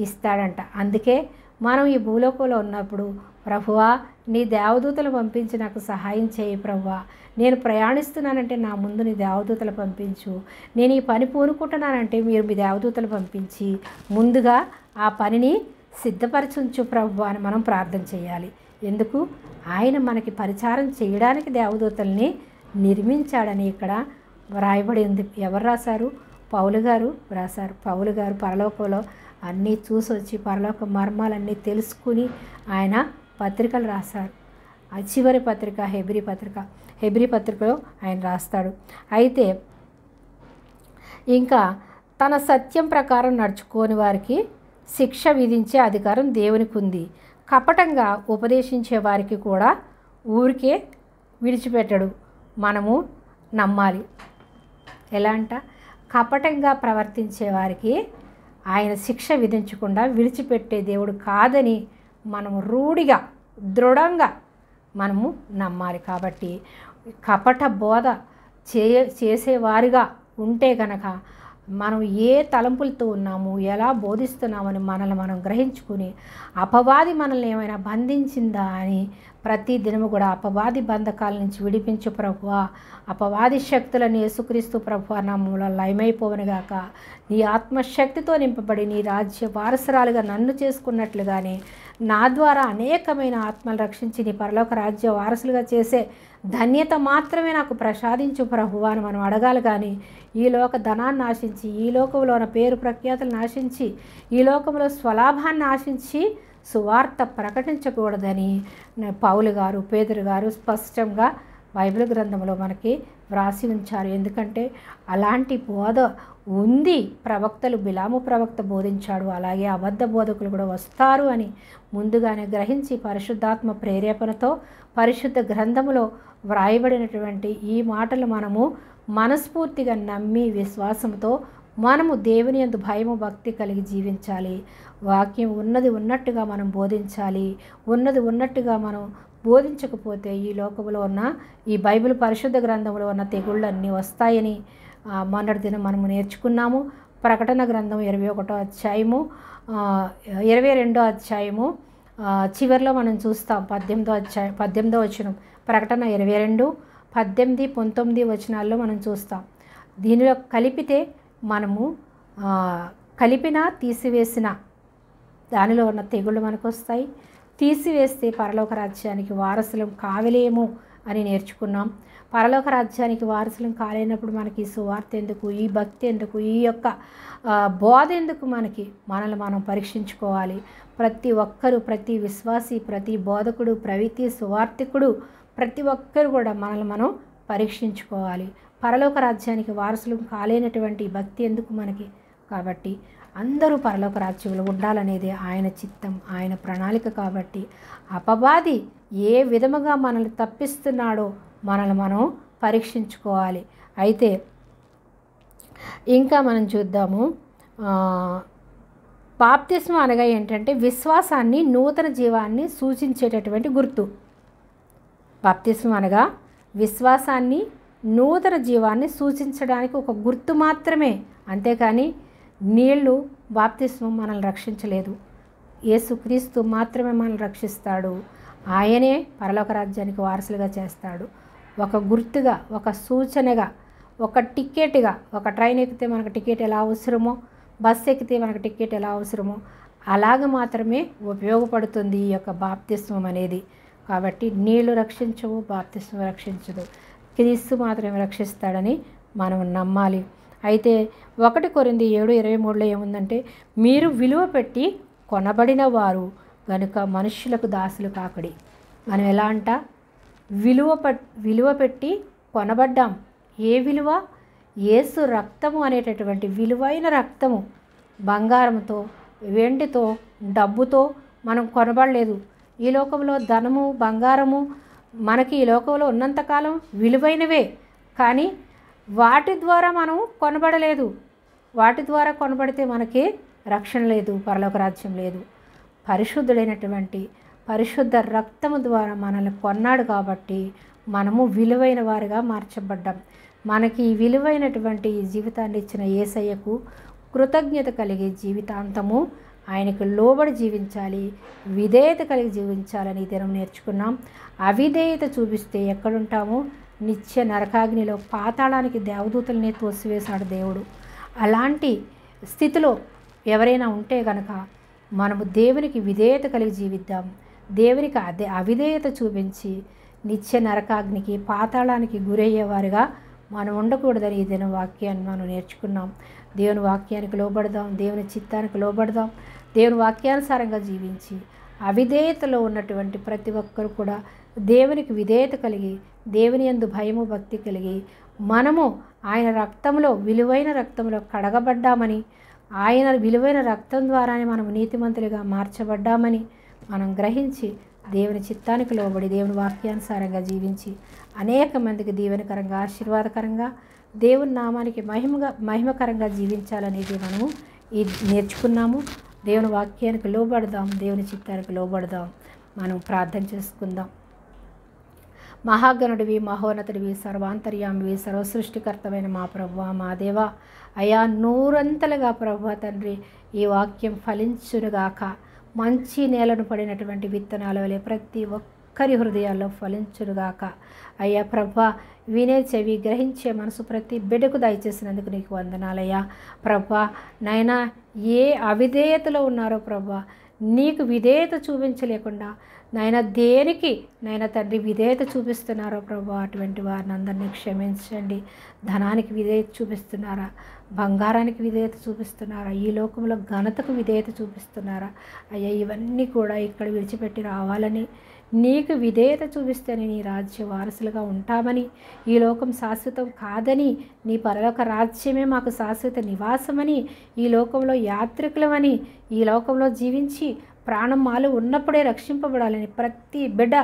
ఇస్తాడంట. అందుకే మనం ఈ భూలోకంలో ఉన్నప్పుడు, ప్రభువా నీ దేవదూతలు పంపించి నాకు సహాయం చేయి ప్రభువా, నేను ప్రయాణిస్తున్నానంటే నా ముందు నీ దేవదూతలు పంపించు, నేను ఈ పని పూనుకుంటున్నానంటే మీరు మీ దేవదూతలు పంపించి ముందుగా ఆ పనిని సిద్ధపరచుంచు ప్రభువా అని మనం ప్రార్థన చేయాలి. ఎందుకు? ఆయన మనకి పరిచారం చేయడానికి దేవదూతల్ని నిర్మించాడని ఇక్కడ వ్రాయబడి ఉంది. ఎవరు రాశారు? పౌలు గారు రాశారు. పౌలు గారు పరలోకంలో అన్నీ చూసి వచ్చి పరలోక మర్మాలన్నీ తెలుసుకుని ఆయన పత్రికలు రాశారు. ఆ చివరి పత్రిక హెబ్రీ పత్రికలో ఆయన రాస్తాడు. అయితే ఇంకా తన సత్యం ప్రకారం నడుచుకోని వారికి శిక్ష విధించే అధికారం దేవునికి ఉంది. కపటంగా ఉపదేశించే వారికి కూడా ఊరికే విడిచిపెట్టడు. మనము నమ్మాలి. ఎలా అంట, కపటంగా ప్రవర్తించే వారికి ఆయన శిక్ష విధించకుండా విడిచిపెట్టే దేవుడు కాదని మనము రూఢిగా దృఢంగా మనము నమ్మాలి. కాబట్టి కపట బోధ చేసేవారిగా ఉంటే గనక మనం ఏ తలంపులతో ఉన్నాము, ఎలా బోధిస్తున్నామని మనల్ని మనం గ్రహించుకుని అపవాది మనల్ని ఏమైనా బంధించిందా అని ప్రతి దినము కూడా అపవాది బంధకాల నుంచి విడిపించు ప్రభువా, అపవాది శక్తులను యేసుక్రీస్తు ప్రభువా నామములో లయమైపోవనుగాక, నీ ఆత్మశక్తితో నింపబడి నీ రాజ్య వారసురాలుగా నన్ను చేసుకున్నట్లుగానే నా ద్వారా అనేకమైన ఆత్మలు రక్షించి నీ పరలోక రాజ్య వారసులుగా చేసే ధన్యత మాత్రమే నాకు ప్రసాదించు ప్రభువా అని మనం అడగాలి. కానీ ఈ లోక ధనాన్ని ఆశించి, ఈ లోకంలో ఉన్న పేరు ప్రఖ్యాతులను ఆశించి, ఈ లోకంలో స్వలాభాన్ని ఆశించి సువార్త ప్రకటించకూడదని పౌలు గారు, పేతురు గారు స్పష్టంగా బైబిల్ గ్రంథంలో మనకి వ్రాసి ఉంచారు. ఎందుకంటే అలాంటి బోధ ఉంది. ప్రవక్తలు, బిలాము ప్రవక్త బోధించాడు, అలాగే అబద్ధ బోధకులు కూడా వస్తారు అని ముందుగానే గ్రహించి పరిశుద్ధాత్మ ప్రేరేపణతో పరిశుద్ధ గ్రంథములో వ్రాయబడినటువంటి ఈ మాటలు మనము మనస్ఫూర్తిగా నమ్మి విశ్వాసంతో మనము దేవుని యందు భయము భక్తి కలిగి జీవించాలి. వాక్యం ఉన్నది ఉన్నట్టుగా మనం బోధించాలి. ఉన్నది ఉన్నట్టుగా మనం బోధించకపోతే ఈ లోకంలో ఉన్న ఈ బైబిల్ పరిశుద్ధ గ్రంథంలో ఉన్న తెగుళ్ళన్నీ వస్తాయని మొన్నటి దినం మనము నేర్చుకున్నాము. ప్రకటన గ్రంథం 21వ అధ్యాయము 22వ అధ్యాయము చివరిలో మనం చూస్తాం. 18వ వచనం, ప్రకటన 22, 18, 19 వచనాల్లో మనం చూస్తాం. దీనిలో కలిపితే మనము కలిపినా తీసివేసిన దానిలో ఉన్న తెగుళ్ళు మనకు వస్తాయి. తీసివేస్తే పరలోక రాజ్యానికి వారసులం కావలేము అని నేర్చుకున్నాం. పరలోక రాజ్యానికి వారసులం కాలేనప్పుడు మనకి ఈ సువార్త ఎందుకు, ఈ భక్తి ఎందుకు, ఈ యొక్క బోధ ఎందుకు? మనల్ని మనం పరీక్షించుకోవాలి. ప్రతి ఒక్కరూ, ప్రతి విశ్వాసి, ప్రతి బోధకుడు, ప్రతి సువార్థికుడు, ప్రతి ఒక్కరు కూడా మనల్ని మనం పరీక్షించుకోవాలి. పరలోక రాజ్యానికి వారసులు కాలేనటువంటి భక్తి ఎందుకు మనకి? కాబట్టి అందరూ పరలోక రాజ్యంలో ఉండాలనేది ఆయన చిత్తం, ఆయన ప్రణాళిక. కాబట్టి అపవాది ఏ విధముగా మనల్ని తప్పిస్తున్నాడో మనల్ని మనం పరీక్షించుకోవాలి. అయితే ఇంకా మనం చూద్దాము. బాప్తిస్మం అనగా ఏంటంటే విశ్వాసాన్ని, నూతన జీవాన్ని సూచించేటటువంటి గుర్తు. బాప్తిస్మం అనగా విశ్వాసాన్ని, నూతన జీవాన్ని సూచించడానికి ఒక గుర్తు మాత్రమే. అంతేకాని నీళ్లు బాప్తిస్మం మనల్ని రక్షించలేదు. యేసుక్రీస్తు మాత్రమే మనల్ని రక్షిస్తాడు. ఆయనే పరలోక రాజ్యానికి వారసులుగా చేస్తాడు. ఒక గుర్తుగా, ఒక సూచనగా, ఒక టికెట్గా. ఒక ట్రైన్ ఎక్కితే మనకు టికెట్ ఎలా అవసరమో, బస్సు ఎక్కితే మనకు టికెట్ ఎలా అవసరమో అలాగ మాత్రమే ఉపయోగపడుతుంది ఈ యొక్క బాప్తిస్మం అనేది. కాబట్టి నీళ్లు రక్షించవు, బాప్తిస్మం రక్షించదు. క్రీస్తు మాత్రమే రక్షిస్తాడని మనం నమ్మాలి. అయితే 1 కొరింథీ 7:23లో ఏముందంటే, మీరు విలువ పెట్టి కొనబడిన వారు గనుక మనుష్యులకు దాసులు కాకడి. మనం ఎలా అంట? విలువ పెట్టి కొనబడ్డాం. ఏ విలువ? యేసు రక్తము అనేటటువంటి విలువైన రక్తము. బంగారంతో, వెండితో, డబ్బుతో మనం కొనబడలేదు. ఈ లోకంలో ధనము, బంగారము మనకి ఈ లోకంలో ఉన్నంతకాలం విలువైనవే, కానీ వాటి ద్వారా మనం కొనబడలేదు. వాటి ద్వారా కొనబడితే మనకి రక్షణ లేదు, పరలోక రాజ్యం లేదు. పరిశుద్ధుడైనటువంటి పరిశుద్ధ రక్తము ద్వారా మనల్ని కొన్నాడు కాబట్టి మనము విలువైన వారిగా మార్చబడ్డాం. మనకి విలువైనటువంటి జీవితాన్ని ఇచ్చిన యేసయ్యకు కృతజ్ఞత కలిగి జీవితాంతము ఆయనకు లోబడి జీవించాలి, విధేయత కలిగి జీవించాలని దినం నేర్చుకున్నాం. అవిధేయత చూపిస్తే ఎక్కడుంటామో? నిత్య నరకాగ్నిలో, పాతాళానికి దేవదూతలనే తోసివేశాడు దేవుడు. అలాంటి స్థితిలో ఎవరైనా ఉంటే గనక మనము దేవునికి విధేయత కలిగి జీవిద్దాం. దేవునికి అవిధేయత చూపించి నిత్య నరకాగ్నికి, పాతాళానికి గురయ్యేవారుగా మనం ఉండకూడదని ఈ దిన వాక్యాన్ని మనం నేర్చుకున్నాం. దేవుని వాక్యానికి లోబడదాం, దేవుని చిత్తానికి లోబడదాం. దేవుని వాక్యానుసారంగా జీవించి అవిధేయతలో ఉన్నటువంటి ప్రతి ఒక్కరు కూడా దేవునికి విధేయత కలిగి, దేవుని యందు భయము భక్తి కలిగి మనము ఆయన రక్తంలో, విలువైన రక్తంలో కడగబడ్డామని, ఆయన విలువైన రక్తం ద్వారానే మనం నీతిమంతులుగా మార్చబడ్డామని మనం గ్రహించి దేవుని చిత్తానికి లోబడి దేవుని వాక్యానుసారంగా జీవించి అనేక మందికి దీవెనకరంగా, ఆశీర్వాదకరంగా, దేవుని నామానికి మహిమకరంగా జీవించాలనేది మనము నేర్చుకున్నాము. దేవుని వాక్యానికి లోబడదాం, దేవుని చిత్తానికి లోబడదాం. మనం ప్రార్థన చేసుకుందాం. మహాగణుడివి, మహోన్నతుడివి, సర్వాంతర్యామివి, సర్వసృష్టికర్తమైన మా ప్రభువా, మా దేవా, అయా నూరంతలుగా ప్రభువా తండ్రి ఈ వాక్యం ఫలించునుగాక. మంచి నేలను పడినటువంటి విత్తనాల వలె ప్రతి ఒక్కరి హృదయాల్లో ఫలించునుగాక. అయ్యా ప్రభువా, వినే చెవి, గ్రహించే మనసు ప్రతి బిడ్డకు దయచేసినందుకు నీకు వందనాలయ్యా. ప్రభువా నైనా ఏ అవిధేయతలో ఉన్నారో ప్రభువా, నీకు విధేయత చూపించలేకుండా నైనా దేనికి నైనా తండ్రి విధేయత చూపిస్తున్నారో ప్రభు, అటువంటి వారిని అందరినీ క్షమించండి. ధనానికి విధేయత చూపిస్తున్నారా? బంగారానికి విధేయత చూపిస్తున్నారా? ఈ లోకంలో ఘనతకు విధేయత చూపిస్తున్నారా? అయ్యా ఇవన్నీ కూడా ఇక్కడ విడిచిపెట్టి రావాలని నీకు విధేయత చూపిస్తేనే నీ రాజ్య వారసులుగా ఉంటామని, ఈ లోకం శాశ్వతం కాదని, నీ పరలోక రాజ్యమే మాకు శాశ్వత నివాసమని, ఈ లోకంలో యాత్రికులమని, ఈ లోకంలో జీవించి ప్రాణం మాలు ఉన్నప్పుడే రక్షింపబడాలని ప్రతి బిడ్డ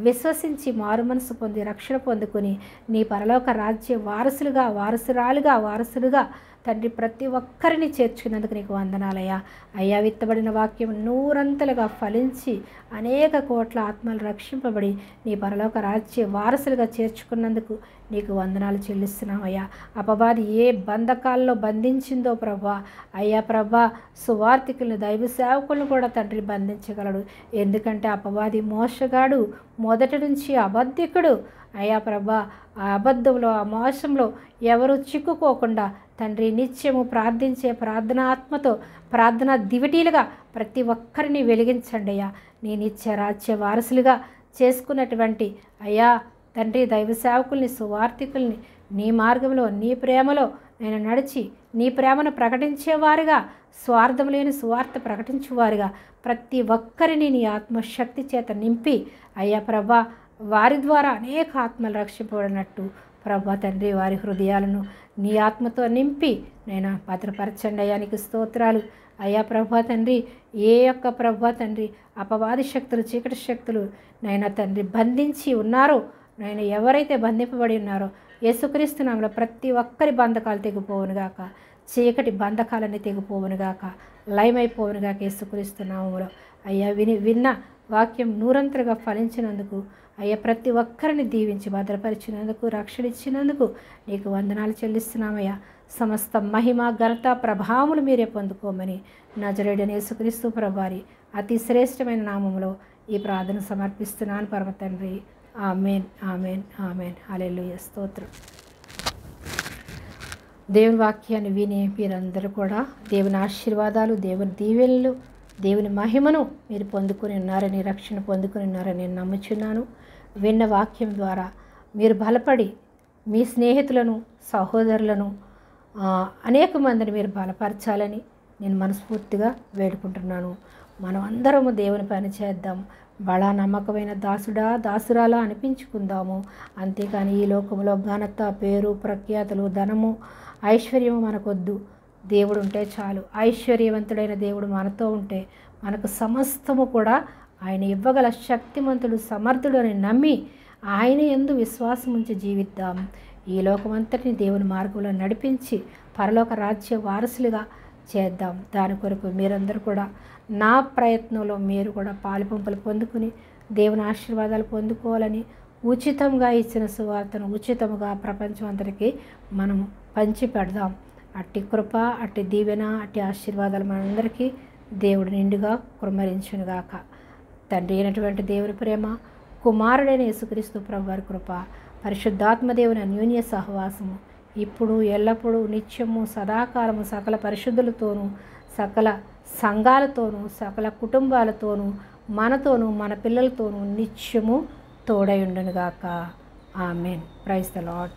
విశ్వసించి మారు మనసు పొంది రక్షణ పొందుకొని నీ పరలోక రాజ్య వారసులుగా తండ్రి ప్రతి ఒక్కరిని చేర్చుకున్నందుకు నీకు వందనాలయ్యా. అయ్యా, విత్తబడిన వాక్యం నూరంతలుగా ఫలించి అనేక కోట్ల ఆత్మలు రక్షింపబడి నీ పరలోక రాజ్య వారసులుగా చేర్చుకున్నందుకు నీకు వందనాలు చెల్లిస్తున్నామయ్యా. అపవాది ఏ బంధకాల్లో బంధించిందో ప్రభా, అయ్యా ప్రభా, సువార్థికులను దైవ సేవకులను కూడా తండ్రి బంధించగలడు. ఎందుకంటే అపవాది మోసగాడు, మొదటి నుంచి అబద్ధికుడు. అయ్యా ప్రభా, ఆ అబద్ధంలో ఆ మోసంలో ఎవరు చిక్కుకోకుండా తండ్రి నిత్యము ప్రార్థించే ప్రార్థనాత్మతో ప్రార్థనా దివిటీలుగా ప్రతి ఒక్కరిని వెలిగించండి అయ్యా. నీ నిత్య రాజ్య వారసులుగా చేసుకున్నటువంటి అయ్యా తండ్రి దైవ సేవకుల్ని, సువార్థికుల్ని నీ మార్గంలో నీ ప్రేమలో నేను నడిచి నీ ప్రేమను ప్రకటించేవారుగా, స్వార్థం లేని సువార్త ప్రకటించేవారుగా ప్రతి ఒక్కరిని నీ ఆత్మశక్తి చేత నింపి అయ్యా ప్రభా, వారి ద్వారా అనేక ఆత్మలు రక్షింపబడినట్టు ప్రభా తండ్రి వారి హృదయాలను నీ ఆత్మతో నింపి నేను భద్రపరచండి అయ్యా. నీకు స్తోత్రాలు అయ్యా ప్రభా తండ్రి. ఏ యొక్క ప్రభా తండ్రి అపవాది శక్తులు, చీకటి శక్తులు నైనా తండ్రి బంధించి ఉన్నారో, నేను ఎవరైతే బంధింపబడి ఉన్నారో యేసుక్రీస్తు నామములో ప్రతి ఒక్కరి బంధకాలు తెగిపోవునుగాక, చీకటి బంధకాలన్నీ తెగిపోవునుగాక, లయమైపోవునుగాక యేసుక్రీస్తు నామములో. అయ్యా విన్న వాక్యం నూరంతలుగా ఫలించినందుకు అయ్యా ప్రతి ఒక్కరిని దీవించి భద్రపరిచినందుకు, రక్షణ ఇచ్చినందుకు నీకు వందనాలు చెల్లిస్తున్నామయ్యా. సమస్త మహిమ, ఘనత, ప్రభావములు మీరే పొందుకోమని నజరేయుడైన యేసుక్రీస్తు ప్రభువారి అతి శ్రేష్టమైన నామములో ఈ ప్రార్థన సమర్పిస్తున్నాను పరమ తండ్రి. Amen, amen, amen. హల్లెలూయా, స్తోత్రం. దేవుని వాక్యాన్ని విని మీరందరూ కూడా దేవుని ఆశీర్వాదాలు, దేవుని దీవెనలు, దేవుని మహిమను మీరు పొందుకొని ఉన్నారని, రక్షణ పొందుకొని ఉన్నారని నేను నమ్ముచున్నాను. విన్న వాక్యం ద్వారా మీరు బలపడి మీ స్నేహితులను, సహోదరులను, అనేక మందిని మీరు బలపరచాలని నేను మనస్ఫూర్తిగా వేడుకుంటున్నాను. మనం అందరము దేవుని పని చేద్దాం, బడా నమ్మకమైన దాసుడా, దాసురాలా అనిపించుకుందాము. అంతేకాని ఈ లోకంలో ఘనత, పేరు, ప్రఖ్యాతులు, ధనము, ఐశ్వర్యము మనకొద్దు. దేవుడు ఉంటే చాలు. ఐశ్వర్యవంతుడైన దేవుడు మనతో ఉంటే మనకు సమస్తము కూడా ఆయన ఇవ్వగల శక్తిమంతుడు, సమర్థుడు అని నమ్మి ఆయన యందు విశ్వాసం ఉంచి జీవిద్దాం. ఈ లోకమంతటిని దేవుని మార్గంలో నడిపించి పరలోక రాజ్య వారసులుగా చేద్దాం. దాని కొరకు మీరందరూ కూడా నా ప్రయత్నంలో మీరు కూడా పాలుపంపులు పొందుకుని దేవుని ఆశీర్వాదాలు పొందుకోవాలని, ఉచితంగా ఇచ్చిన సువార్తను ఉచితంగా ప్రపంచం అందరికీ మనం పంచి పెడదాం. అట్టి కృప, అట్టి దీవెన, అట్టి ఆశీర్వాదాలు మనందరికీ దేవుడు నిండుగా కుమ్మరించునుగాక. తండ్రి అయినటువంటి దేవుని ప్రేమ, కుమారుడైన యేసుక్రీస్తు ప్రభువారి కృప, పరిశుద్ధాత్మ దేవుని అన్యోన్య సహవాసము ఇప్పుడు ఎల్లప్పుడూ నిత్యము సదాకాలము సకల పరిశుద్ధులతోనూ, సకల సంఘాలతోనూ, సకల కుటుంబాలతోనూ, మనతోనూ, మన పిల్లలతోనూ నిత్యము తోడై ఉండునుగాక. ఆమెన్. Praise the lord.